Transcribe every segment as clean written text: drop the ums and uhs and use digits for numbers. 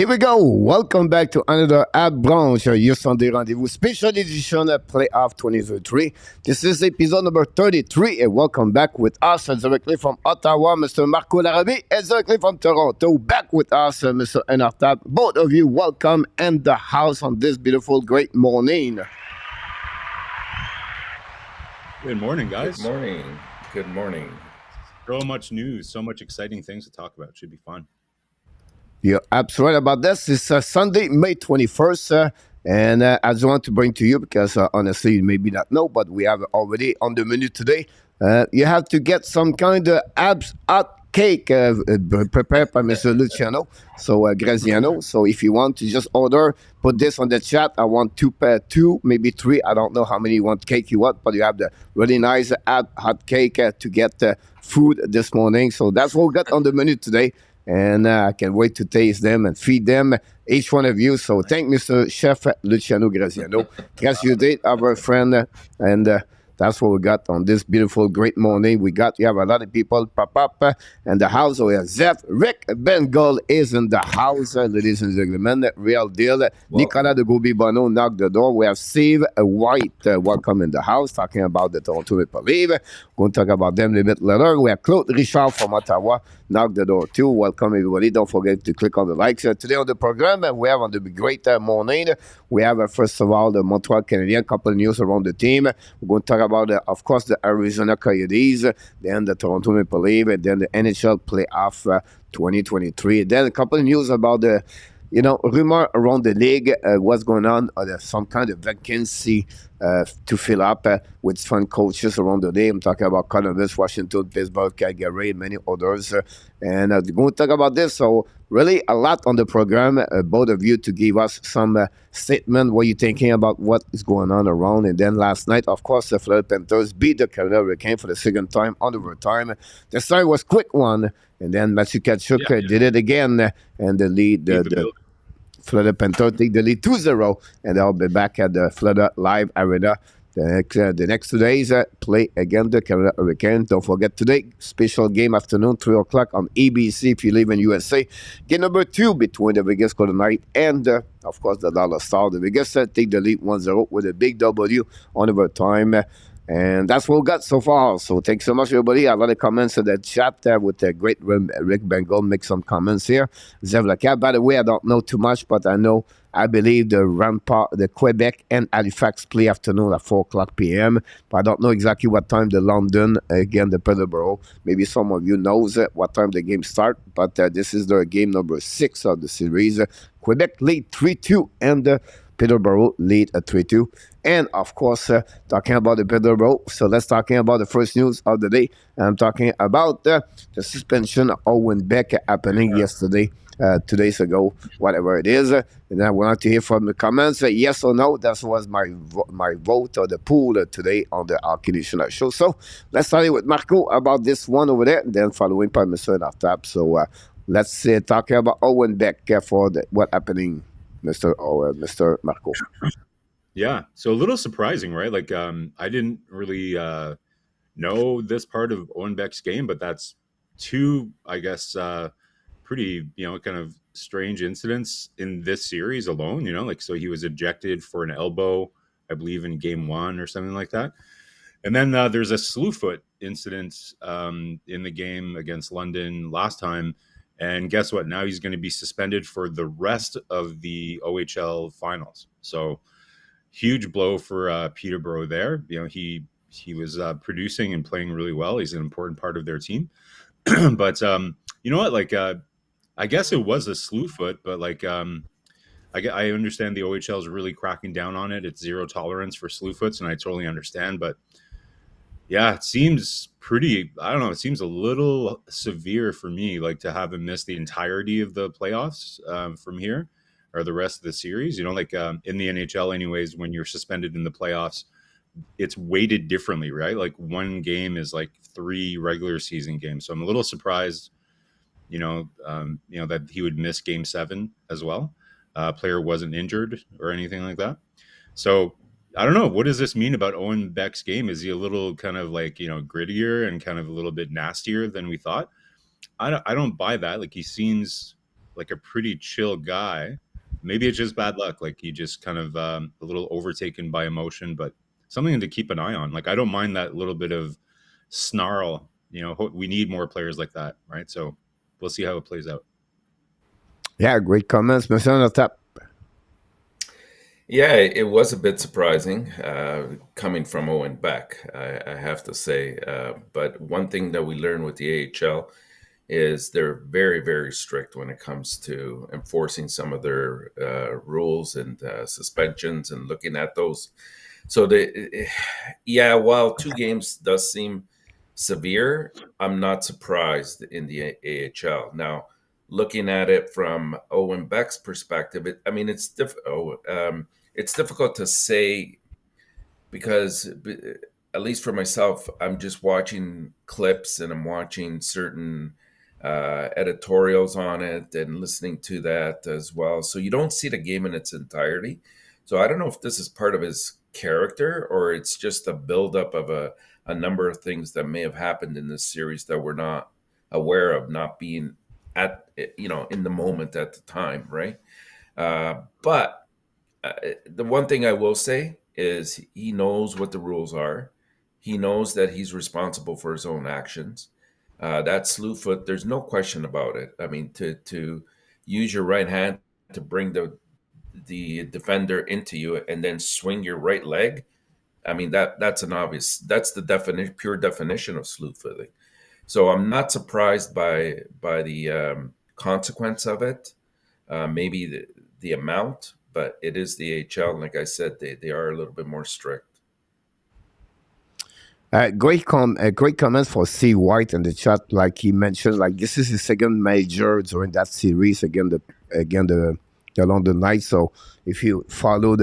Here we go. Welcome back to another at BRUNCH, your Sunday rendezvous special edition playoff 2023. This is episode number 33, and welcome back with us directly from Ottawa, Mr. Marco Larrabee, and directly from Toronto. Back with us, Mr. Enartab. Both of you, welcome in the house on this beautiful, great morning. Good morning, guys. Good morning. Good morning. So much news, so much exciting things to talk about. Should be fun. You're absolutely right about this. It's Sunday, May 21st. And I just want to bring to you, because honestly, you maybe not know, but we have already on the menu today. You have to get some kind of Habs hot cake prepared by Mr. Luciano, so GRAZIANO. So if you want to just order, put this on the chat. I want two, maybe three. I don't know how many cake you want, but you have the really nice hot cake to get food this morning. So that's what we got on the menu today. And I can't wait to taste them and feed them, each one of you. So thank Mr. Chef Luciano GRAZIANO. Gracias, our friend, and that's what we got on this beautiful, great morning. We have a lot of people pop up in the house. We have Zeph. Rick Bengal is in the house, ladies and gentlemen. Real deal. Nicolas de Gobi-Bono knocked the door. We have Steve White, welcome in the house, talking about the Toronto Maple Leafs. We're going to talk about them a little bit later. We have Claude Richard from Ottawa, knocked the door too. Welcome, everybody. Don't forget to click on the likes. Today on the program, we have on the great morning, we have, first of all, the Montreal Canadiens, couple of news around the team. We're going to talk about, of course, the Arizona Coyotes, then the Toronto Maple Leafs, and then the NHL playoff 2023. Then a couple of news about the rumor around the league, what's going on, some kind of vacancy to fill up with fun coaches around the day. I'm talking about Columbus, Washington, Pittsburgh, Calgary, and many others. And we're going to talk about this. So really a lot on the program, both of you, to give us some statement, what you're thinking about what is going on around. And then last night, of course, the Florida Panthers beat the Carolina Hurricanes for the second time on overtime. The start was quick one, and then Matthew Tkachuk did it again, and the lead, the Florida Panthers take the lead 2-0, and they'll be back at the Florida Live Arena the next 2 days. Play against the Carolina Hurricanes. Don't forget today, special game afternoon, 3 o'clock on ABC if you live in USA. Game number 2 between the Vegas Golden Knights and, of course, the Dallas Stars. The Vegas take the lead 1-0 with a big W on overtime. And that's what we got so far. So thanks so much, everybody. A lot of comments in the chat with the great Rick Bengal. Make some comments here. Zev Lacat. By the way, I don't know too much, but I believe the Quebec and Halifax play afternoon at 4 o'clock p.m. But I don't know exactly what time the London, again, the Peterborough. Maybe some of you knows what time the game start. But this is their game number 6 of the series. Quebec lead 3-2, and Peterborough lead at 3-2. And, of course, talking about the Peterborough, so let's talking about the first news of the day. I'm talking about the suspension of Owen Beck happening yesterday, 2 days ago, whatever it is. And I want to hear from the comments, yes or no. That was my vote or the poll today on the Hockey Nation Show. So let's start with Marco about this one over there, and then following by Mr. Nartap. So let's talk about Owen Beck for what happening, Mr. Marco. Yeah, so a little surprising, right? Like, I didn't really know this part of Owen Beck's game, but that's two, I guess, pretty, kind of strange incidents in this series alone, like, so he was ejected for an elbow, I believe, in game 1 or something like that. And then there's a slew foot incident in the game against London last time. And guess what? Now he's going to be suspended for the rest of the OHL finals. So huge blow for Peterborough there. He was producing and playing really well. He's an important part of their team. But you know what? Like, I guess it was a slew foot, but like, I understand the OHL is really cracking down on it. It's zero tolerance for slew foots, and I totally understand. But yeah, it seems pretty, I don't know, it seems a little severe for me, like, to have him miss the entirety of the playoffs from here, or the rest of the series. Like in the NHL anyways, when you're suspended in the playoffs, it's weighted differently, right? Like one game is like 3 regular season games. So I'm a little surprised, that he would miss game 7 as well. Player wasn't injured or anything like that. So I don't know. What does this mean about Owen Beck's game? Is he a little kind of like, grittier and kind of a little bit nastier than we thought? I don't buy that. Like, he seems like a pretty chill guy. Maybe it's just bad luck. Like he just kind of a little overtaken by emotion, but something to keep an eye on. Like I don't mind that little bit of snarl. We need more players like that, right? So we'll see how it plays out. Yeah, great comments, Monsieur on the top. Yeah, it was a bit surprising coming from Owen Beck, I have to say. But one thing that we learned with the AHL is they're very, very strict when it comes to enforcing some of their rules and suspensions and looking at those. So, yeah, while 2 games does seem severe, I'm not surprised in the AHL. Now, looking at it from Owen Beck's perspective, it's difficult to say because, at least for myself, I'm just watching clips and I'm watching certain editorials on it and listening to that as well. So you don't see the game in its entirety. So I don't know if this is part of his character or it's just a buildup of a number of things that may have happened in this series that we're not aware of, not being at in the moment at the time, right? But the one thing I will say is he knows what the rules are. He knows that he's responsible for his own actions. That slew foot, there's no question about it. I mean, to use your right hand to bring the defender into you and then swing your right leg. I mean, that's an obvious. That's the pure definition of slew footing. So I'm not surprised by the consequence of it. Maybe the amount, but it is the AHL. And like I said, they are a little bit more strict. Great comments for C. White in the chat. Like he mentioned, like this is his second major during that series the London Knights. So if you follow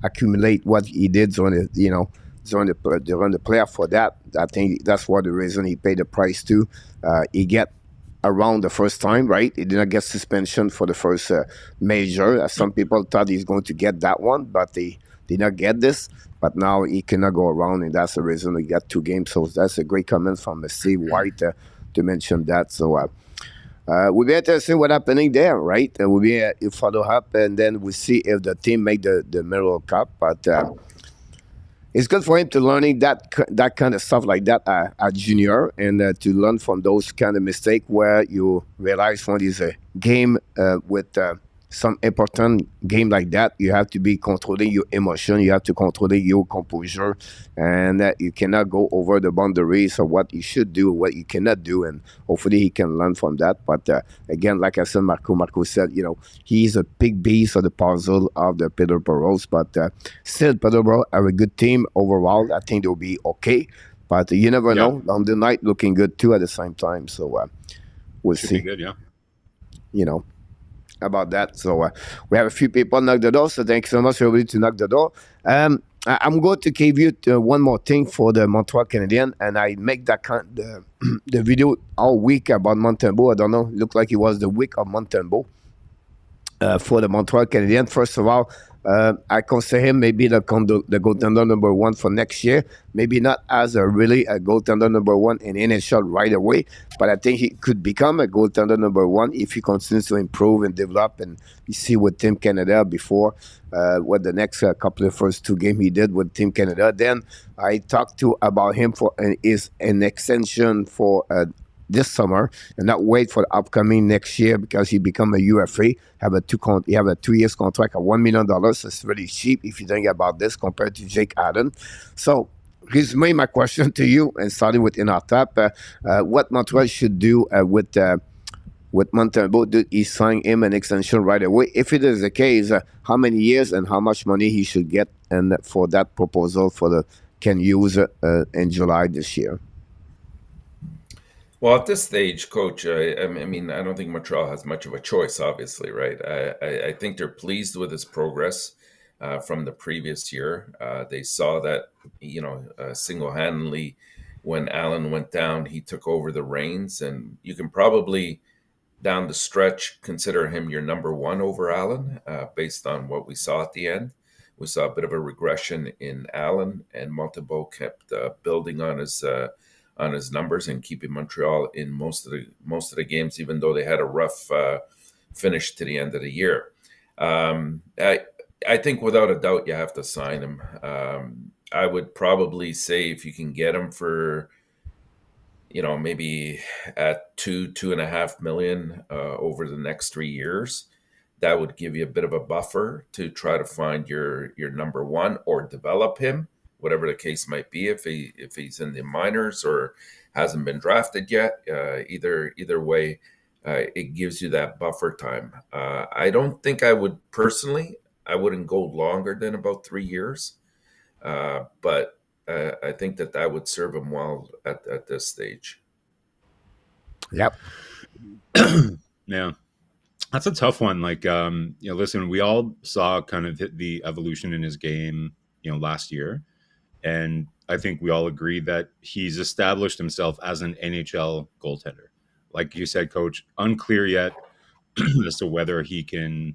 accumulate what he did during the playoff for that, I think that's what the reason he paid the price too. He get around the first time, right? He did not get suspension for the first major. Some people thought he's going to get that one, but he did not get this. But now he cannot go around, and that's the reason he got 2 games. So that's a great comment from Steve White to mention that. So we'll be interested what happening there, right? We'll be follow up, and then we'll see if the team make the Middle Cup. But it's good for him to learning that kind of stuff like that at junior, and to learn from those kind of mistakes where you realize when it's a game with some important game like that, you have to be controlling your emotion, you have to control your composure, and you cannot go over the boundaries of what you should do, what you cannot do, and hopefully he can learn from that. But again, like I said, Marco said, he's a big piece of the puzzle of the Peterboroughs, but still Peterborough are a good team overall. I think they'll be okay, but you never know. London Knight looking good too at the same time, so we'll Should see. Be good, yeah. About that. So we have a few people knock the door, so thank you so much for everybody to knock the door. I'm going to give you one more thing for the Montreal Canadiens, and I make the video all week about Montembeault. I don't know, looked like it was the week of Montembeault for the Montreal Canadiens. First of all, I consider him maybe the goaltender number 1 for next year. Maybe not as a goaltender number 1 in NHL right away, but I think he could become a goaltender number 1 if he continues to improve and develop. And you see with Team Canada before, what the next couple of first 2 games he did with Team Canada. Then I talked about him for an extension for this summer and not wait for the upcoming next year because he become a UFA. He have a 2 years contract at $1 million. So it's really cheap if you think about this compared to Jake Allen. So here's my question to you, and starting with in our top, what Montreal should do with Montembeault. Did he sign him an extension right away? If it is the case, how many years and how much money he should get, and for that proposal for the can use in July this year? Well, at this stage, Coach, I mean, I don't think Montreal has much of a choice, obviously, right? I think they're pleased with his progress from the previous year. They saw that, single-handedly, when Allen went down, he took over the reins, and you can probably, down the stretch, consider him your number 1 over Allen, based on what we saw at the end. We saw a bit of a regression in Allen, and Montembeault kept building on his numbers and keeping Montreal in most of the games, even though they had a rough finish to the end of the year. I think without a doubt you have to sign him. I would probably say if you can get him for, maybe at 2.5 million over the next 3 years, that would give you a bit of a buffer to try to find your number one or develop him, whatever the case might be. If he's in the minors or hasn't been drafted yet, either way, it gives you that buffer time. I don't think I wouldn't go longer than about 3 years, but I think that would serve him well at this stage. Yep. Yeah. That's a tough one. Like, listen, we all saw kind of the evolution in his game, last year. And I think we all agree that he's established himself as an NHL goaltender. Like you said, Coach, unclear yet as to whether he can,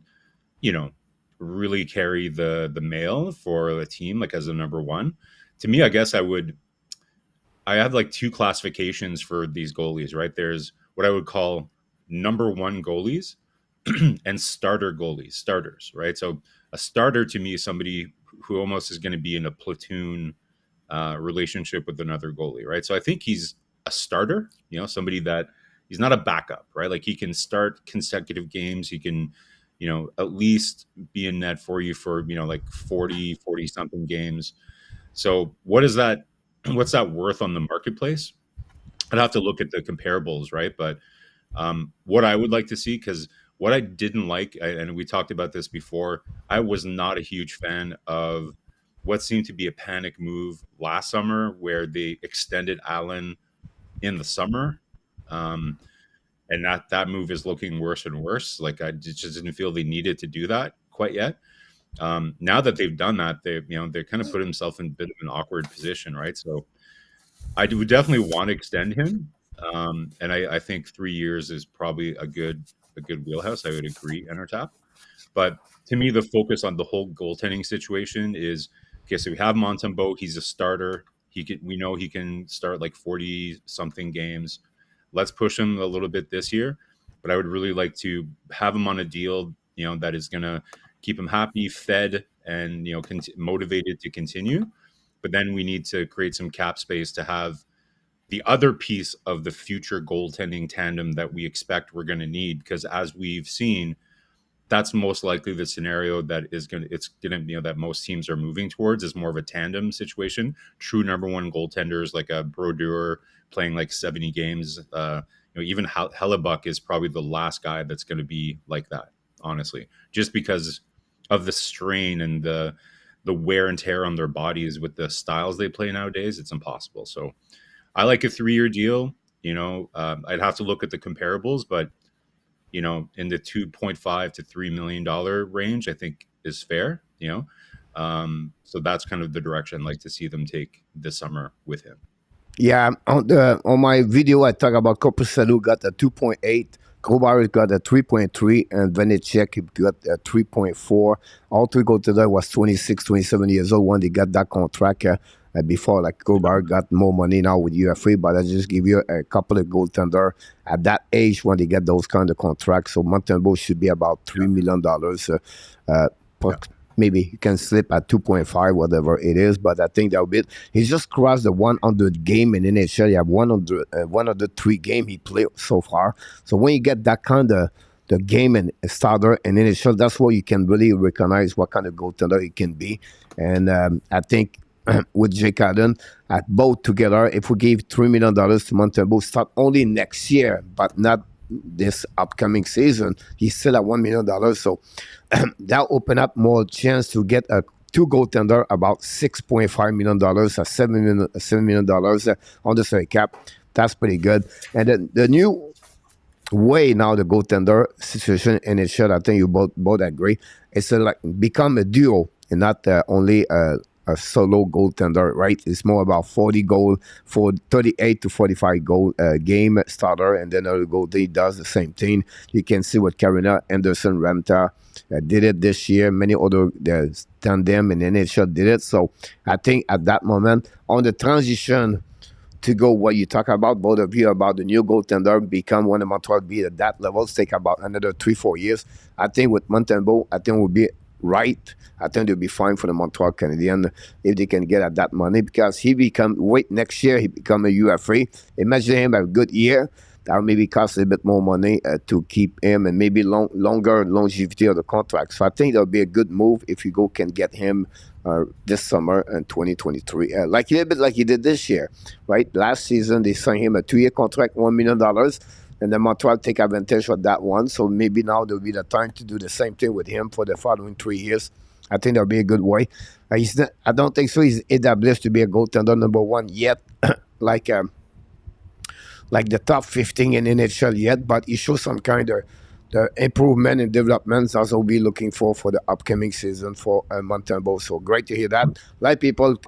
really carry the mail for the team, like as a number one. To me, I guess I have like two classifications for these goalies, right? There's what I would call number one goalies and starters, right? So a starter to me is somebody who almost is going to be in a platoon relationship with another goalie, right? So I think he's a starter, somebody that he's not a backup, right? Like he can start consecutive games. He can, at least be in net for you for, like 40 something games. So what's that worth on the marketplace? I'd have to look at the comparables, right? But what I would like to see, because what I didn't like, and we talked about this before, I was not a huge fan of what seemed to be a panic move last summer where they extended Allen in the summer. And that move is looking worse and worse. Like I just didn't feel they needed to do that quite yet. Now that they've done that, they kind of put himself in a bit of an awkward position, right? So I would definitely want to extend him. And I think 3 years is probably a good wheelhouse. I would agree, Enertap. But to me, the focus on the whole goaltending situation is, okay, so we have Montembeault. He's a starter. We know he can start like 40 something games. Let's push him a little bit this year. But I would really like to have him on a deal, that is going to keep him happy, fed, and, motivated to continue. But then we need to create some cap space to have the other piece of the future goaltending tandem that we expect we're going to need, because as we've seen, that's most likely the scenario that that most teams are moving towards, is more of a tandem situation. True number one goaltenders like a Brodeur playing like 70 games. Even Hellebuck is probably the last guy that's going to be like that, honestly, just because of the strain and the wear and tear on their bodies with the styles they play nowadays. It's impossible. So I like a 3-year deal. I'd have to look at the comparables, but in the $2.5 to $3 million range, I think is fair. So that's kind of the direction I'd like to see them take this summer with him. Yeah, on my video, I talk about Corpuselu got a 2.8, Grobauer got a 3.3, and Vanecek got a 3.4. All three goaltenders was 26, 27 years old when they got that contract before. Like Grobauer got more money now with UFA, but I just give you a couple of goaltenders at that age when they get those kind of contracts. So Montembeault should be about $3 million. Maybe you can slip at 2.5, whatever it is, but I think that would be it. He's just crossed the 100 game in NHL. He have 103 game he played so far. So when you get that kind of the game and starter in NHL, that's where you can really recognize what kind of goaltender he can be. And I think with Jake Allen, at both together, if we gave $3 million to Montembeault, start only next year, but not this upcoming season, he's still at $1 million. So that open up more chance to get a two goaltender about $6.5 million, $7 million on the salary cap. That's pretty good. And then the new way now, the goaltender situation in NHL, I think you both agree, it's like become a duo and not only a solo goaltender, right? It's more about 40 goal for 38 to 45 goal game starter, and then other goalie does the same thing. You can see what Carolina, Anderson, Ramta did it this year. Many other tandem in NHL did it. So I think at that moment, on the transition to go what you talk about, both of you, about the new goaltender become one of Montreal be at that level, take about another 3-4 years. I think with Montembeault, I think will be right. I think they'll be fine for the Montreal Canadiens if they can get at that money, because he become, wait, next year he become a UFA. Imagine him have a good year. That will maybe cost a bit more money to keep him, and maybe longer longevity of the contract. So I think that'll be a good move if you can get him this summer in 2023, like a little bit like he did this year, right? Last season they signed him a 2-year contract, $1 million, and then Montreal take advantage of that one. So maybe now there'll be the time to do the same thing with him for the following 3 years. I think that'll be a good way. I don't think so. He's established to be a goaltender number one yet, like the top 15 in NHL yet, but he shows some kind of the improvement and developments as we'll be looking for the upcoming season for Montembeault. So great to hear that. A lot of people,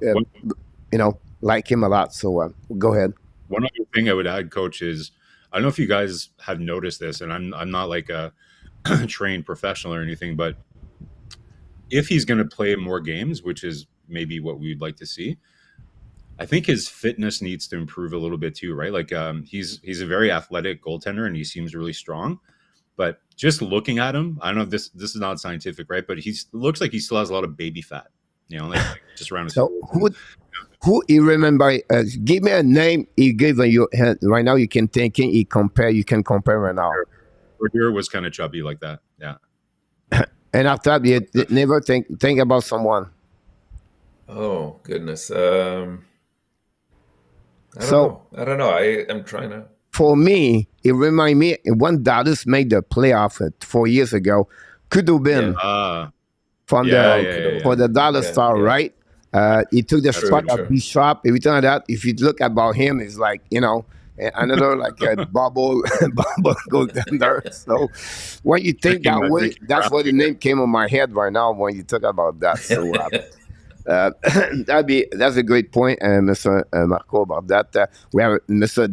like him a lot. So go ahead. One other thing I would add, Coach, is I don't know if you guys have noticed this, and I'm not like a trained professional or anything, but if he's going to play more games, which is maybe what we'd like to see, I think his fitness needs to improve a little bit too, right? Like he's a very athletic goaltender and he seems really strong. But just looking at him, I don't know if this is not scientific, right? But looks like he still has a lot of baby fat, like just around his So who you remember? Give me a name he gave you right now. You can you can compare right now. Bernier was kind of chubby like that, yeah. And after that, you never think about someone. Oh goodness. I don't know. I'm trying to. For me, it reminds me when Dallas made the playoff 4 years ago, could have been for the Dallas Star, right? He took the spot of Bishop. Everything like that. If you look about him, it's like another like a bubble goaltender. So when you think that way, that's what the name came on my head right now when you talk about that. So. That's a great point, Mr. Marco, about that. We have Mr.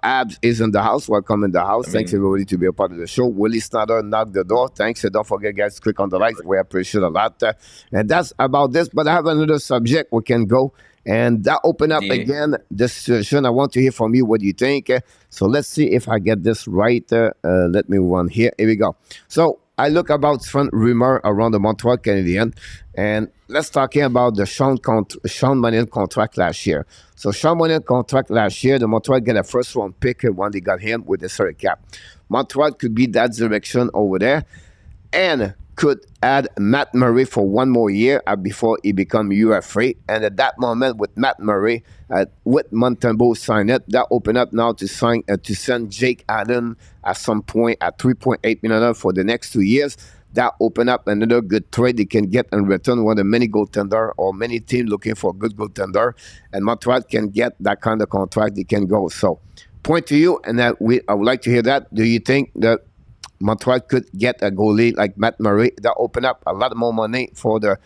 Habs is in the house. Welcome in the house. Thanks everybody to be a part of the show. Willie Snyder knocked the door. Thanks. Don't forget, guys, click on the like. We appreciate a lot. And that's about this. But I have another subject we can go. And that open up again this session. I want to hear from you. What do you think? So let's see if I get this right. Let me run here. Here we go. So I look about front rumor around the Montreal Canadiens, and let's talking about the Sean Monahan contract last year. So Sean Monahan contract last year, the Montreal get a first round pick when they got him with the salary cap. Montreal could be that direction over there, and could add Matt Murray for 1 more year before he become UFA. And at that moment, with Matt Murray, with Montembeault sign it, that open up now to send Jake Allen at some point at $3.8 million for the next 2 years. That open up another good trade they can get in return, one of many goaltender or many teams looking for a good goaltender. And Montreal can get that kind of contract, they can go. So point to you, and I would like to hear that. Do you think that Montreal could get a goalie like Matt Murray that open up a lot more money for the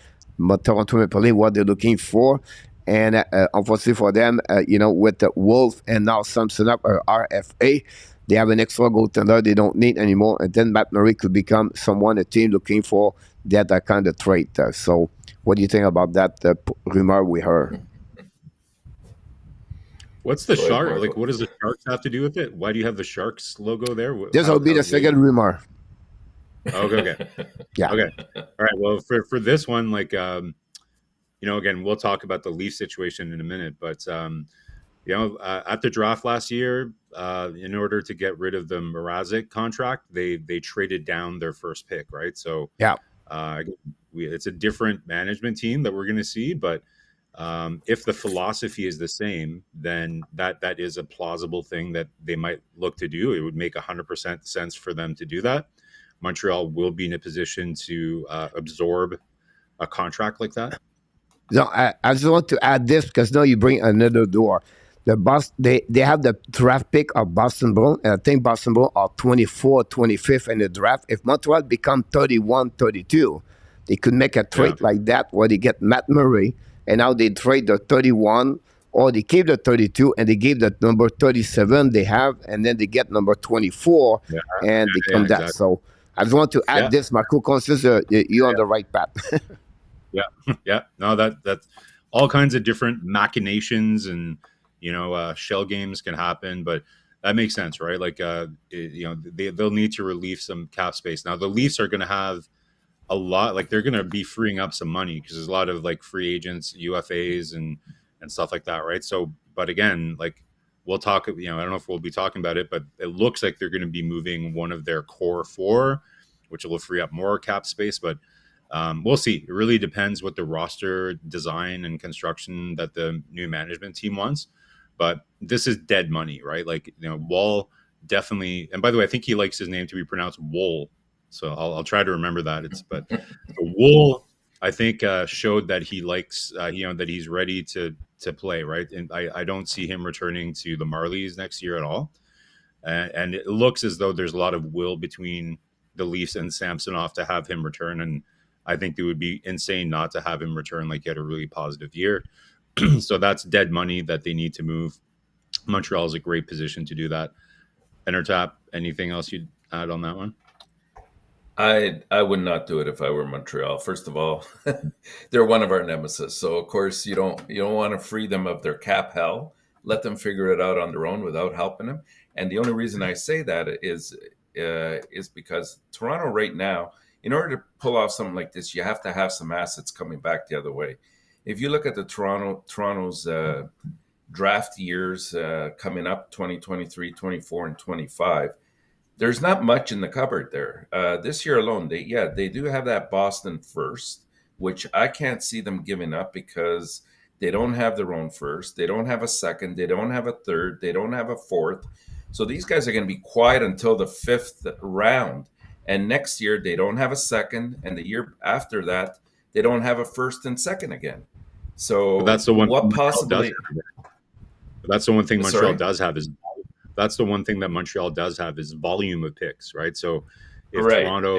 Toronto Maple Leafs, what they're looking for? And unfortunately for them, with the Wolf and now Samson up or RFA, they have an extra goaltender they don't need anymore. And then Matt Murray could become a team looking for that kind of trait. So what do you think about that rumor we heard? What's the shark? Like, what does the Sharks have to do with it? Why do you have the Sharks logo there? This will be the second rumor. Okay. Yeah. Okay. All right. Well, for this one, like, again, we'll talk about the Leaf situation in a minute, but at the draft last year, in order to get rid of the Mrazek contract, they traded down their first pick, right? So yeah, it's a different management team that we're going to see, but if the philosophy is the same, then that is a plausible thing that they might look to do. It would make 100% sense for them to do that. Montreal will be in a position to absorb a contract like that. No, I just want to add this because now you bring another door. They have the draft pick of Boston Bruins, and I think Boston Bruins are 24, 25th in the draft. If Montreal become 31, 32, they could make a trade like that where they get Matt Murray, and now they trade the 31, or they keep the 32, and they give the number 37 they have, and then they get number 24, and they come that. So I just want to add this, Marco, consider you're on the right path. Yeah. No, that's all kinds of different machinations and shell games can happen, but that makes sense, right? Like, they'll need to relieve some cap space. Now, the Leafs are going to have a lot, like they're going to be freeing up some money because there's a lot of like free agents, UFAs, and stuff like that, right? So, but again, like we'll talk, I don't know if we'll be talking about it, but it looks like they're going to be moving one of their core four, which will free up more cap space. But we'll see. It really depends what the roster design and construction that the new management team wants. But this is dead money, right? Like, Wall definitely. And by the way, I think he likes his name to be pronounced Wool, so I'll try to remember that. But Wool, I think, showed that he likes, that he's ready to play, right? And I don't see him returning to the Marlies next year at all. And it looks as though there's a lot of will between the Leafs and Samsonov to have him return. And I think it would be insane not to have him return. Like, he had a really positive year. So that's dead money that they need to move. Montreal is a great position to do that. Entertap, anything else you'd add on that one? I would not do it if I were Montreal. First of all, they're one of our nemesis, so of course you don't want to free them of their cap hell. Let them figure it out on their own without helping them. And the only reason I say that is because Toronto right now, in order to pull off something like this, you have to have some assets coming back the other way. If you look at the Toronto's draft years coming up, 2023, 24, and 25. There's not much in the cupboard there. This year alone, they do have that Boston first, which I can't see them giving up because they don't have their own first. They don't have a second. They don't have a third. They don't have a fourth. So these guys are going to be quiet until the fifth round. And next year, they don't have a second. And the year after that, they don't have a first and second again. So but that's the one. What possibly? That's the one thing Montreal does have is. That's the one thing that Montreal does have is volume of picks, right? So if Toronto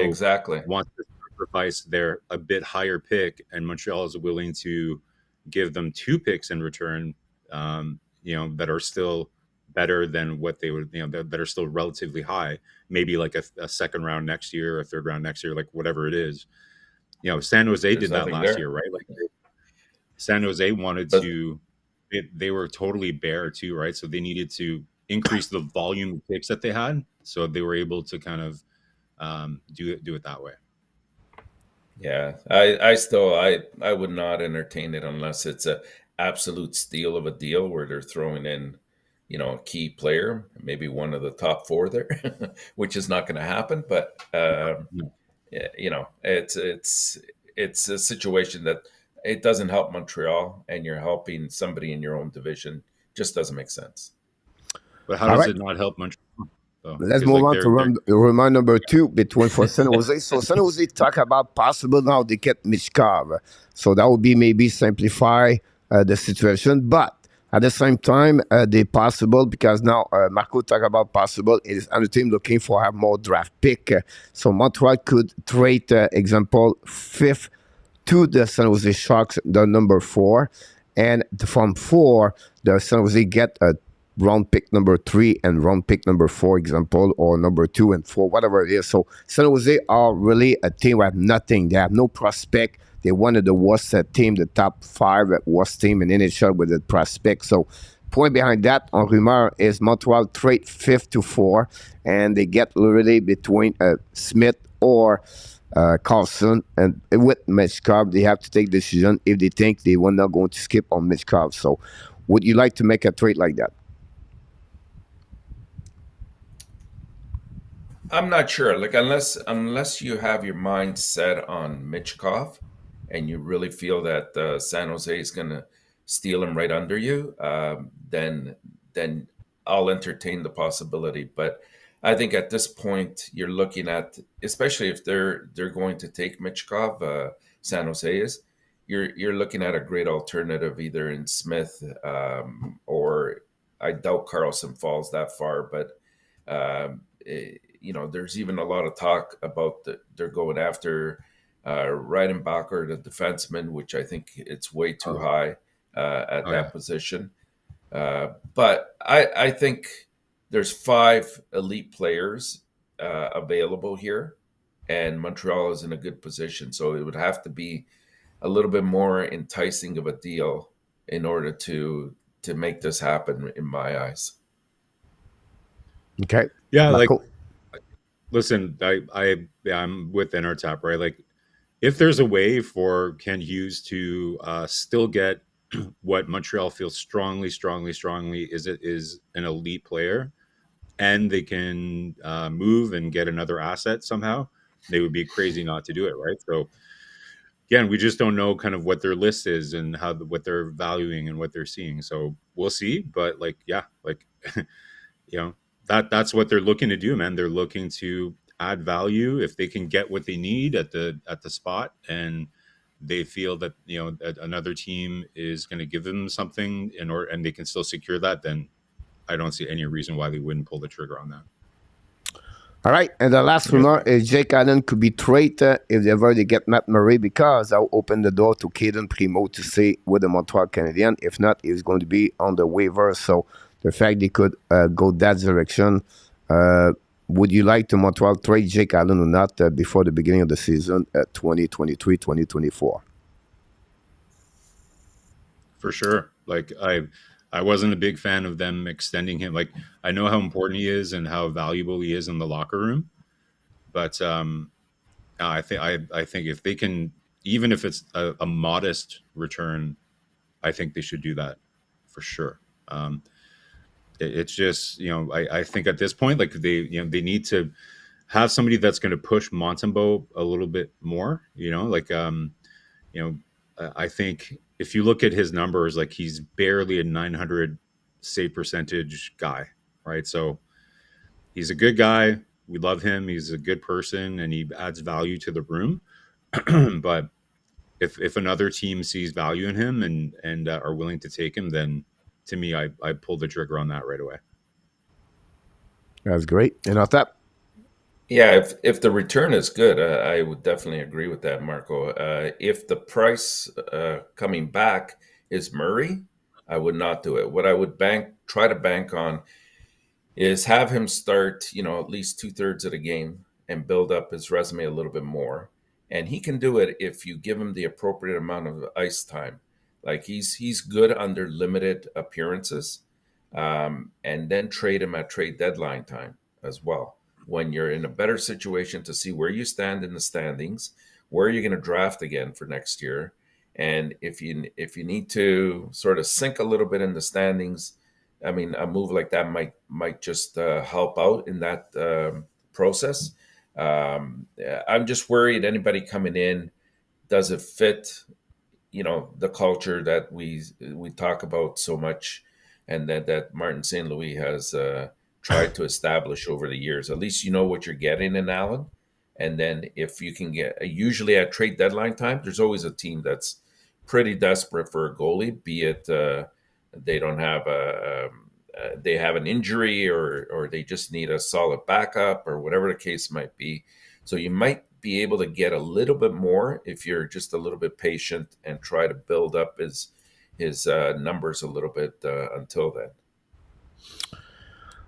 wants to sacrifice their a bit higher pick and Montreal is willing to give them 2 picks in return, that are still better than what they would, that are still relatively high, maybe like a second round next year, or a third round next year, like whatever it is. San Jose did that last year, right? Like San Jose wanted to, they were totally bare too, right? So they needed to increase the volume of picks that they had, so they were able to kind of do it that way. Yeah, I would not entertain it unless it's a absolute steal of a deal where they're throwing in, a key player, maybe one of the top 4 there, which is not going to happen. But it's a situation that it doesn't help Montreal, and you're helping somebody in your own division. Just doesn't make sense. But how does it not help Montreal? Let's move on to round number 2 for San Jose. So San Jose talk about possible now they get Michkov. So that would be maybe simplify the situation. But at the same time, they possible, because now Marco talk about possible, is another team looking for have more draft pick. So Montreal could trade, example, 5th to the San Jose Sharks, the number 4. And from 4, the San Jose get a round pick number 3 and round pick number 4, example, or number 2 and 4, whatever it is. So San Jose are really a team who have nothing. They have no prospect. They wanted the worst team, the top 5 worst team in NHL with a prospect. So point behind that on rumor is Montreal trade 5th to 4, and they get literally between Smith or Carlson, and with Michkov, they have to take decision if they think they were not going to skip on Michkov. So would you like to make a trade like that? I'm not sure. Like, unless you have your mind set on Michkov and you really feel that San Jose is going to steal him right under you, then I'll entertain the possibility. But I think at this point you're looking at, especially if they're going to take Michkov, San Jose is, you're looking at a great alternative either in Smith, or I doubt Carlson falls that far, but there's even a lot of talk about they're going after Reidenbacher, the defenseman, which I think it's way too high at that position. But I think there's 5 elite players available here, and Montreal is in a good position. So it would have to be a little bit more enticing of a deal in order to to make this happen in my eyes. Okay. Yeah, like Marco? listen, I'm with Tap, right? Like if there's a way for Ken Hughes to still get what Montreal feels strongly is an elite player, and they can move and get another asset somehow, they would be crazy not to do it, right? So again, we just don't know kind of what their list is and what they're valuing and what they're seeing. So we'll see. But like, yeah, like you know, that's what they're looking to do, man. They're looking to add value if they can get what they need at the spot, and they feel that that another team is going to give them something in order, and they can still secure that. Then I don't see any reason why they wouldn't pull the trigger on that. All right, and the last rumor is Jake Allen could be traded if ever they get Matt Murray, because I'll open the door to Caden Primo to stay with the Montreal Canadiens. If not, he's going to be on the waiver. So the fact they could go that direction, would you like to Montreal trade Jake Allen or not before the beginning of the season, 2023-2024? For sure. Like I wasn't a big fan of them extending him. Like I know how important he is and how valuable he is in the locker room, but I think if they can, even if it's a modest return, I think they should do that for sure. It's just I think at this point, like they need to have somebody that's going to push Montembeault a little bit more. I think if you look at his numbers, like he's barely a 900 save percentage guy, right? So he's a good guy. We love him. He's a good person, and he adds value to the room. But if another team sees value in him and are willing to take him, then to me, I pull the trigger on that right away. That's great. And on that. Yeah, if the return is good, I would definitely agree with that, Marco. If the price coming back is Murray, I would not do it. What I would try to bank on is have him start, at least 2/3 of the game and build up his resume a little bit more. And he can do it if you give him the appropriate amount of ice time. Like he's good under limited appearances, and then trade him at trade deadline time as well, when you're in a better situation to see where you stand in the standings, where you're going to draft again for next year. And if you need to sort of sink a little bit in the standings, I mean, a move like that might just help out in that process. I'm just worried anybody coming in, does it fit, the culture that we talk about so much, and that Martin St. Louis has tried to establish over the years. At least you know what you're getting in Allen. And then if you can get, usually at trade deadline time, there's always a team that's pretty desperate for a goalie, be it they don't have they have an injury, or they just need a solid backup, or whatever the case might be. So you might be able to get a little bit more if you're just a little bit patient and try to build up his numbers a little bit until then.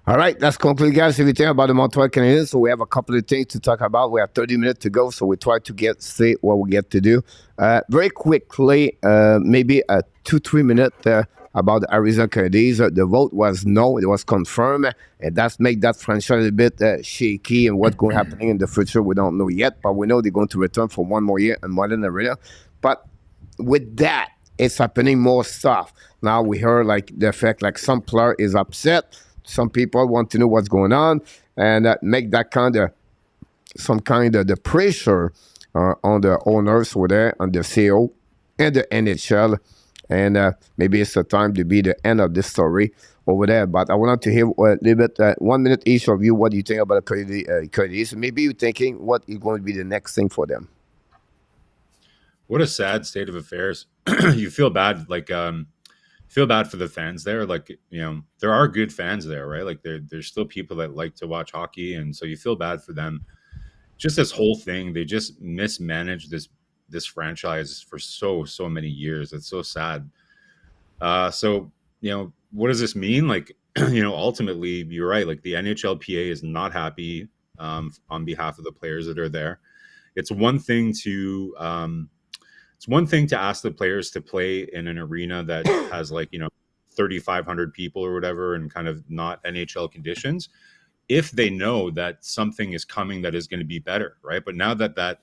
All right, that's conclude, guys, everything about the Montreal Canadiens. So we have a couple of things to talk about. We have 30 minutes to go, so we try to say what we get to do. Very quickly, maybe a 2-3 minutes about the Arizona Coyotes. The vote was no, it was confirmed, and that's make that franchise a bit shaky, and what's going to happen in the future, we don't know yet, but we know they're going to return for one more year in Modern Arena. But with that, it's happening more stuff. Now we heard like the fact like some player is upset. Some people want to know what's going on, and make that kind of the pressure on the owners over there, on the CEO and the NHL, and maybe it's the time to be the end of this story over there. But I wanted to hear a little bit, 1 minute each of you, what do you think about the Coyotes? Maybe you're thinking what is going to be the next thing for them. What a sad state of affairs. You feel bad, like feel bad for the fans there. Like, there are good fans there, right? Like there's still people that like to watch hockey, and so you feel bad for them. Just this whole thing, they just mismanaged this franchise for so many years. It's so sad. So what does this mean? Like, ultimately, you're right. Like the NHLPA is not happy on behalf of the players that are there. It's one thing to ask the players to play in an arena that has like 3,500 people or whatever, and kind of not NHL conditions, if they know that something is coming that is going to be better, right? But now that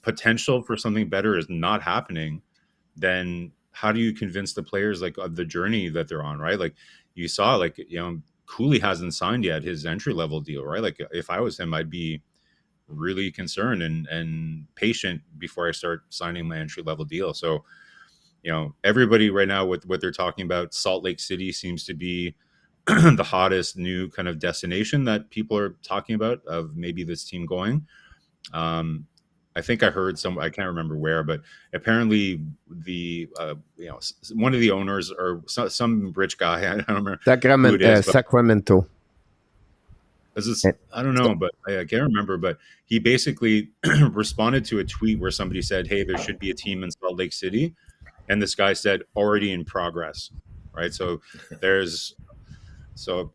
potential for something better is not happening, then how do you convince the players like of the journey that they're on, right? Like you saw, like, Cooley hasn't signed yet his entry level deal, right? Like if I was him, I'd be really concerned and patient before I start signing my entry level deal. So, everybody right now with what they're talking about, Salt Lake City seems to be the hottest new kind of destination that people are talking about of maybe this team going. I think I heard I can't remember where, but apparently one of the owners or some rich guy, I don't remember who it is, Sacramento. I don't know, but I can't remember. But he basically responded to a tweet where somebody said, "Hey, there should be a team in Salt Lake City," and this guy said, "Already in progress." Right. So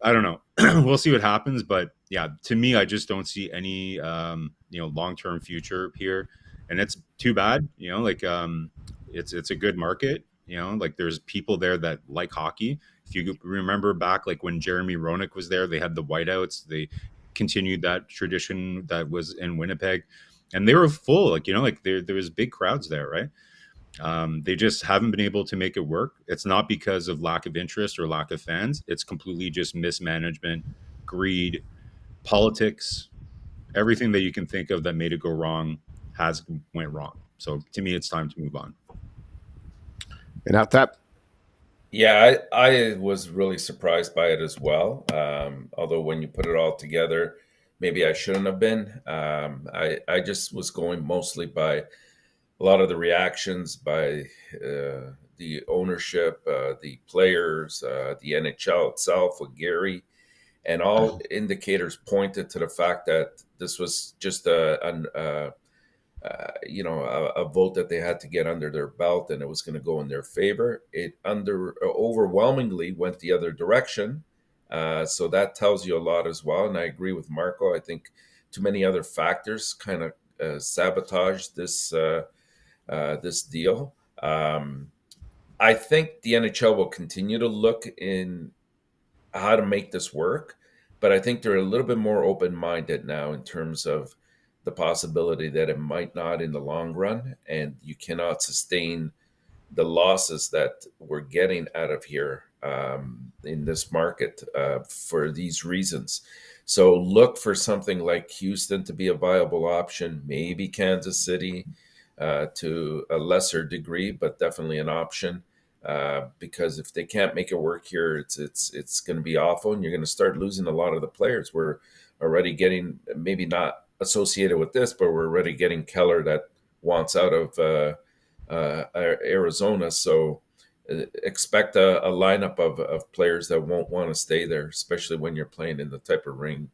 I don't know. We'll see what happens, but yeah, to me, I just don't see any long-term future here, and it's too bad. It's a good market. Like there's people there that like hockey. If you remember back, like when Jeremy Roenick was there, they had the whiteouts. They continued that tradition that was in Winnipeg, and they were full. Like there was big crowds there, right? They just haven't been able to make it work. It's not because of lack of interest or lack of fans. It's completely just mismanagement, greed, politics, everything that you can think of that made it go wrong has went wrong. So to me, it's time to move on. And after that, yeah, I was really surprised by it as well. Although when you put it all together, maybe I shouldn't have been. I just was going mostly by a lot of the reactions by the ownership, the players, the NHL itself with Gary, and all indicators pointed to the fact that this was just a vote that they had to get under their belt, and it was going to go in their favor. It overwhelmingly went the other direction, so that tells you a lot as well. And I agree with Marco. I think too many other factors kind of sabotage this deal. I think the NHL will continue to look in how to make this work, but I think they're a little bit more open-minded now in terms of the possibility that it might not in the long run, and you cannot sustain the losses that we're getting out of here in this market for these reasons. So look for something like Houston to be a viable option, maybe Kansas City to a lesser degree, but definitely an option. Because if they can't make it work here, it's going to be awful, and you're going to start losing a lot of the players. We're already getting, maybe not associated with this, but we're already getting Keller that wants out of Arizona. So expect a lineup of players that won't want to stay there, especially when you're playing in the type of rink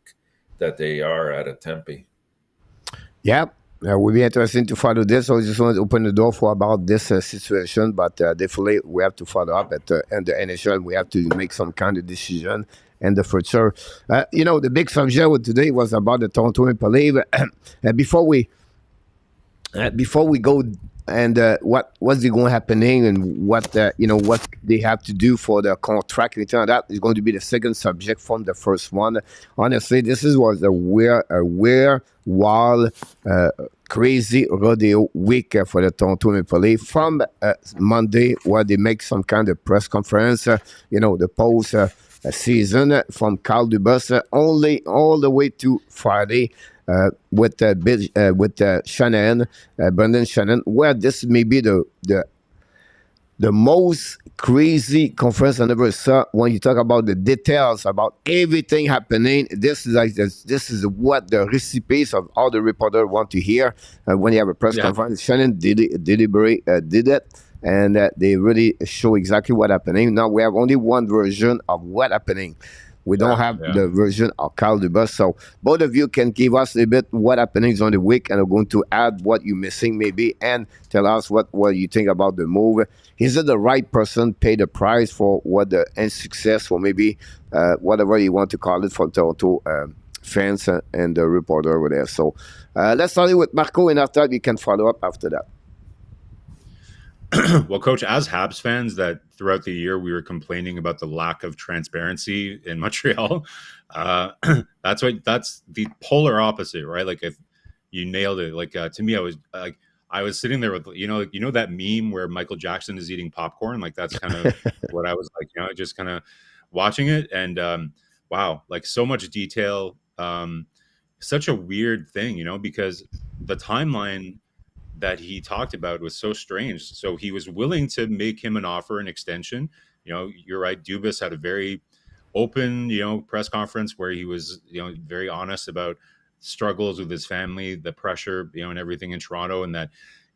that they are at Tempe. Yeah. Will be interesting to follow this. So I just want to open the door for about this situation, but definitely we have to follow up and the NHL. We have to make some kind of decision in the future. The big subject with today was about the Toronto Maple Leafs. Before we go and what's going to happening and what they have to do for the contract return, that is going to be the second subject from the first one. Honestly, this was a weird, wild, crazy rodeo week for the Toronto Maple Leafs from Monday, where they make some kind of press conference, the post season from Carl Dubas, only all the way to Friday. With Shannon, Brendan Shannon, where this may be the most crazy conference I ever saw. When you talk about the details about everything happening, this is what the recipes of all the reporters want to hear when you have a press conference. Shannon did it, and they really show exactly what happening. Now we have only one version of what happening. We don't have the version of Carl Dubas. So both of you can give us a bit what happenings on the week, and I'm going to add what you're missing maybe, and tell us what you think about the move. Is it the right person pay the price for what the end success, or maybe whatever you want to call it, for Toronto fans and the reporter over there. So let's start with Marco, and after that we can follow up after that. Well, Coach, as Habs fans, that throughout the year we were complaining about the lack of transparency in Montreal. Uh, that's the polar opposite, right? Like if you nailed it, like to me, I was sitting there with that meme where Michael Jackson is eating popcorn. Like that's kind of what I was like, just kind of watching it, and wow, like so much detail. Such a weird thing, because the timeline that he talked about was so strange. So he was willing to make him an offer, an extension. You're right. DUBAS had a very open, press conference where he was, very honest about struggles with his family, the pressure, and everything in Toronto, and that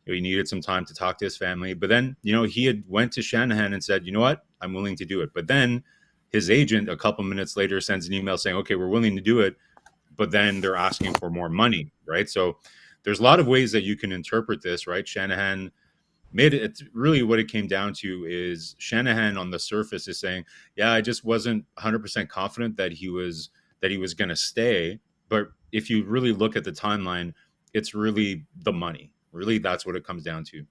he needed some time to talk to his family. But then, he had went to Shanahan and said, you know what, I'm willing to do it. But then his agent a couple minutes later sends an email saying, okay, we're willing to do it, but then they're asking for more money, right? So there's a lot of ways that you can interpret this, right? Shanahan made it. It's really what it came down to is Shanahan on the surface is saying, yeah, I just wasn't 100% confident that he was going to stay. But if you really look at the timeline, it's really the money. Really, that's what it comes down to,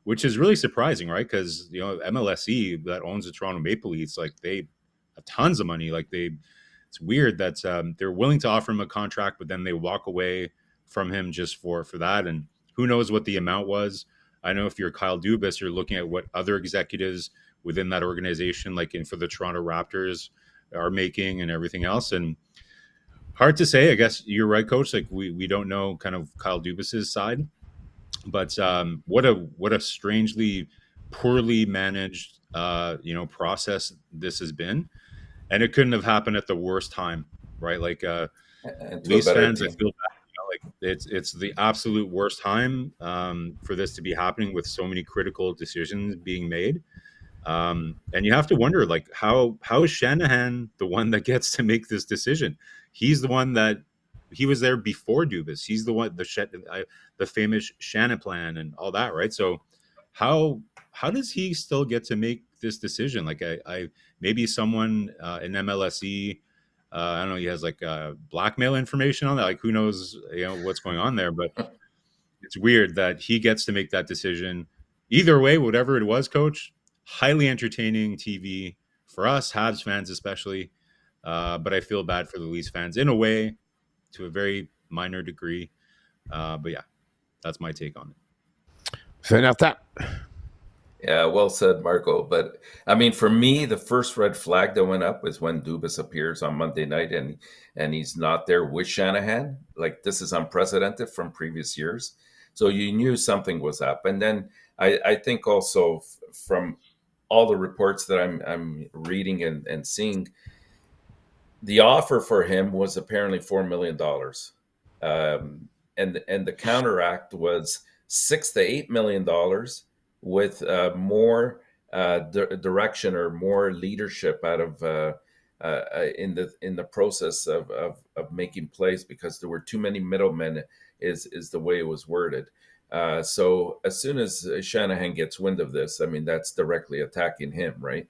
which is really surprising, right? Because MLSE that owns the Toronto Maple Leafs, like they have tons of money. It's weird that they're willing to offer him a contract, but then they walk away from him just for that. And who knows what the amount was. I know if you're Kyle Dubas, you're looking at what other executives within that organization, like for the Toronto Raptors, are making and everything else. And hard to say. I guess you're right, Coach. Like we don't know kind of Kyle Dubas's side, but what a strangely poorly managed process this has been, and it couldn't have happened at the worst time, right? Like And to a Leafs better fans, I team. feel bad. Like it's the absolute worst time for this to be happening with so many critical decisions being made. And you have to wonder, like, how is Shanahan the one that gets to make this decision? He's the one that he was there before Dubas. He's the one the famous Shannon plan and all that, right? So how does he still get to make this decision? Like, I maybe someone in MLSE. I don't know. He has like blackmail information on that. Like, who knows? What's going on there. But it's weird that he gets to make that decision. Either way, whatever it was, Coach, highly entertaining TV for us Habs fans, especially. But I feel bad for the Leafs fans in a way, to a very minor degree. But yeah, that's my take on it. C'est certain. Yeah, well said, Marco. But I mean, for me, the first red flag that went up is when Dubas appears on Monday night and he's not there with Shanahan. Like this is unprecedented from previous years. So you knew something was up. And then I think also from all the reports that I'm reading and seeing, the offer for him was apparently $4 million, and the counteract was $6 to $8 million with more direction or more leadership out of in the process of making plays because there were too many middlemen is the way it was worded. So as soon as Shanahan gets wind of this, I mean that's directly attacking him, right?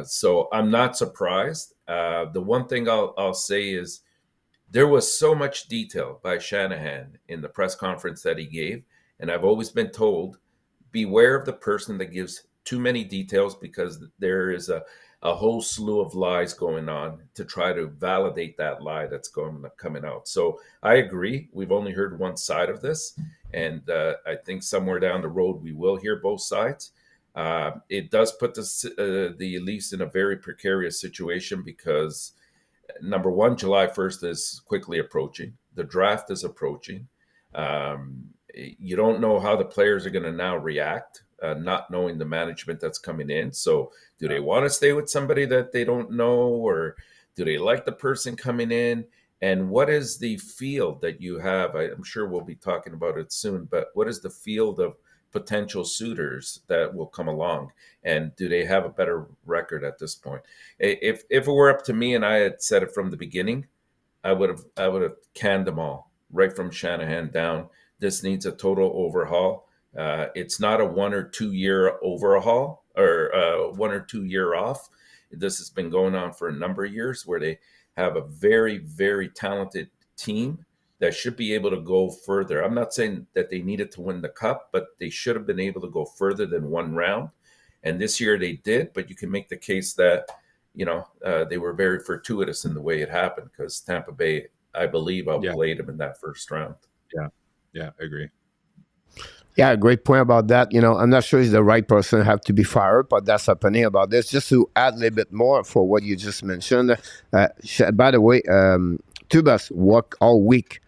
So I'm not surprised. The one thing I'll say is there was so much detail by Shanahan in the press conference that he gave. And I've always been told, beware of the person that gives too many details because there is a whole slew of lies going on to try to validate that lie that's coming out. So I agree. We've only heard one side of this. And I think somewhere down the road, we will hear both sides. It does put the Leafs in a very precarious situation because, number one, July 1st is quickly approaching. The draft is approaching. You don't know how the players are going to now react, not knowing the management that's coming in. So do they want to stay with somebody that they don't know, or do they like the person coming in? And what is the field that you have? I'm sure we'll be talking about it soon, but what is the field of potential suitors that will come along? And do they have a better record at this point? If it were up to me and I had said it from the beginning, I would have canned them all right from Shanahan down. This needs a total overhaul. It's not a 1 or 2 year overhaul or 1 or 2 year off. This has been going on for a number of years where they have a very, very talented team that should be able to go further. I'm not saying that they needed to win the cup, but they should have been able to go further than one round. And this year they did, but you can make the case that, they were very fortuitous in the way it happened, because Tampa Bay, I believe, outplayed them in that first round. Yeah, I agree. Yeah, great point about that. I'm not sure he's the right person have to be fired, but that's happening about this. Just to add a little bit more for what you just mentioned. By the way, DUBAS worked all week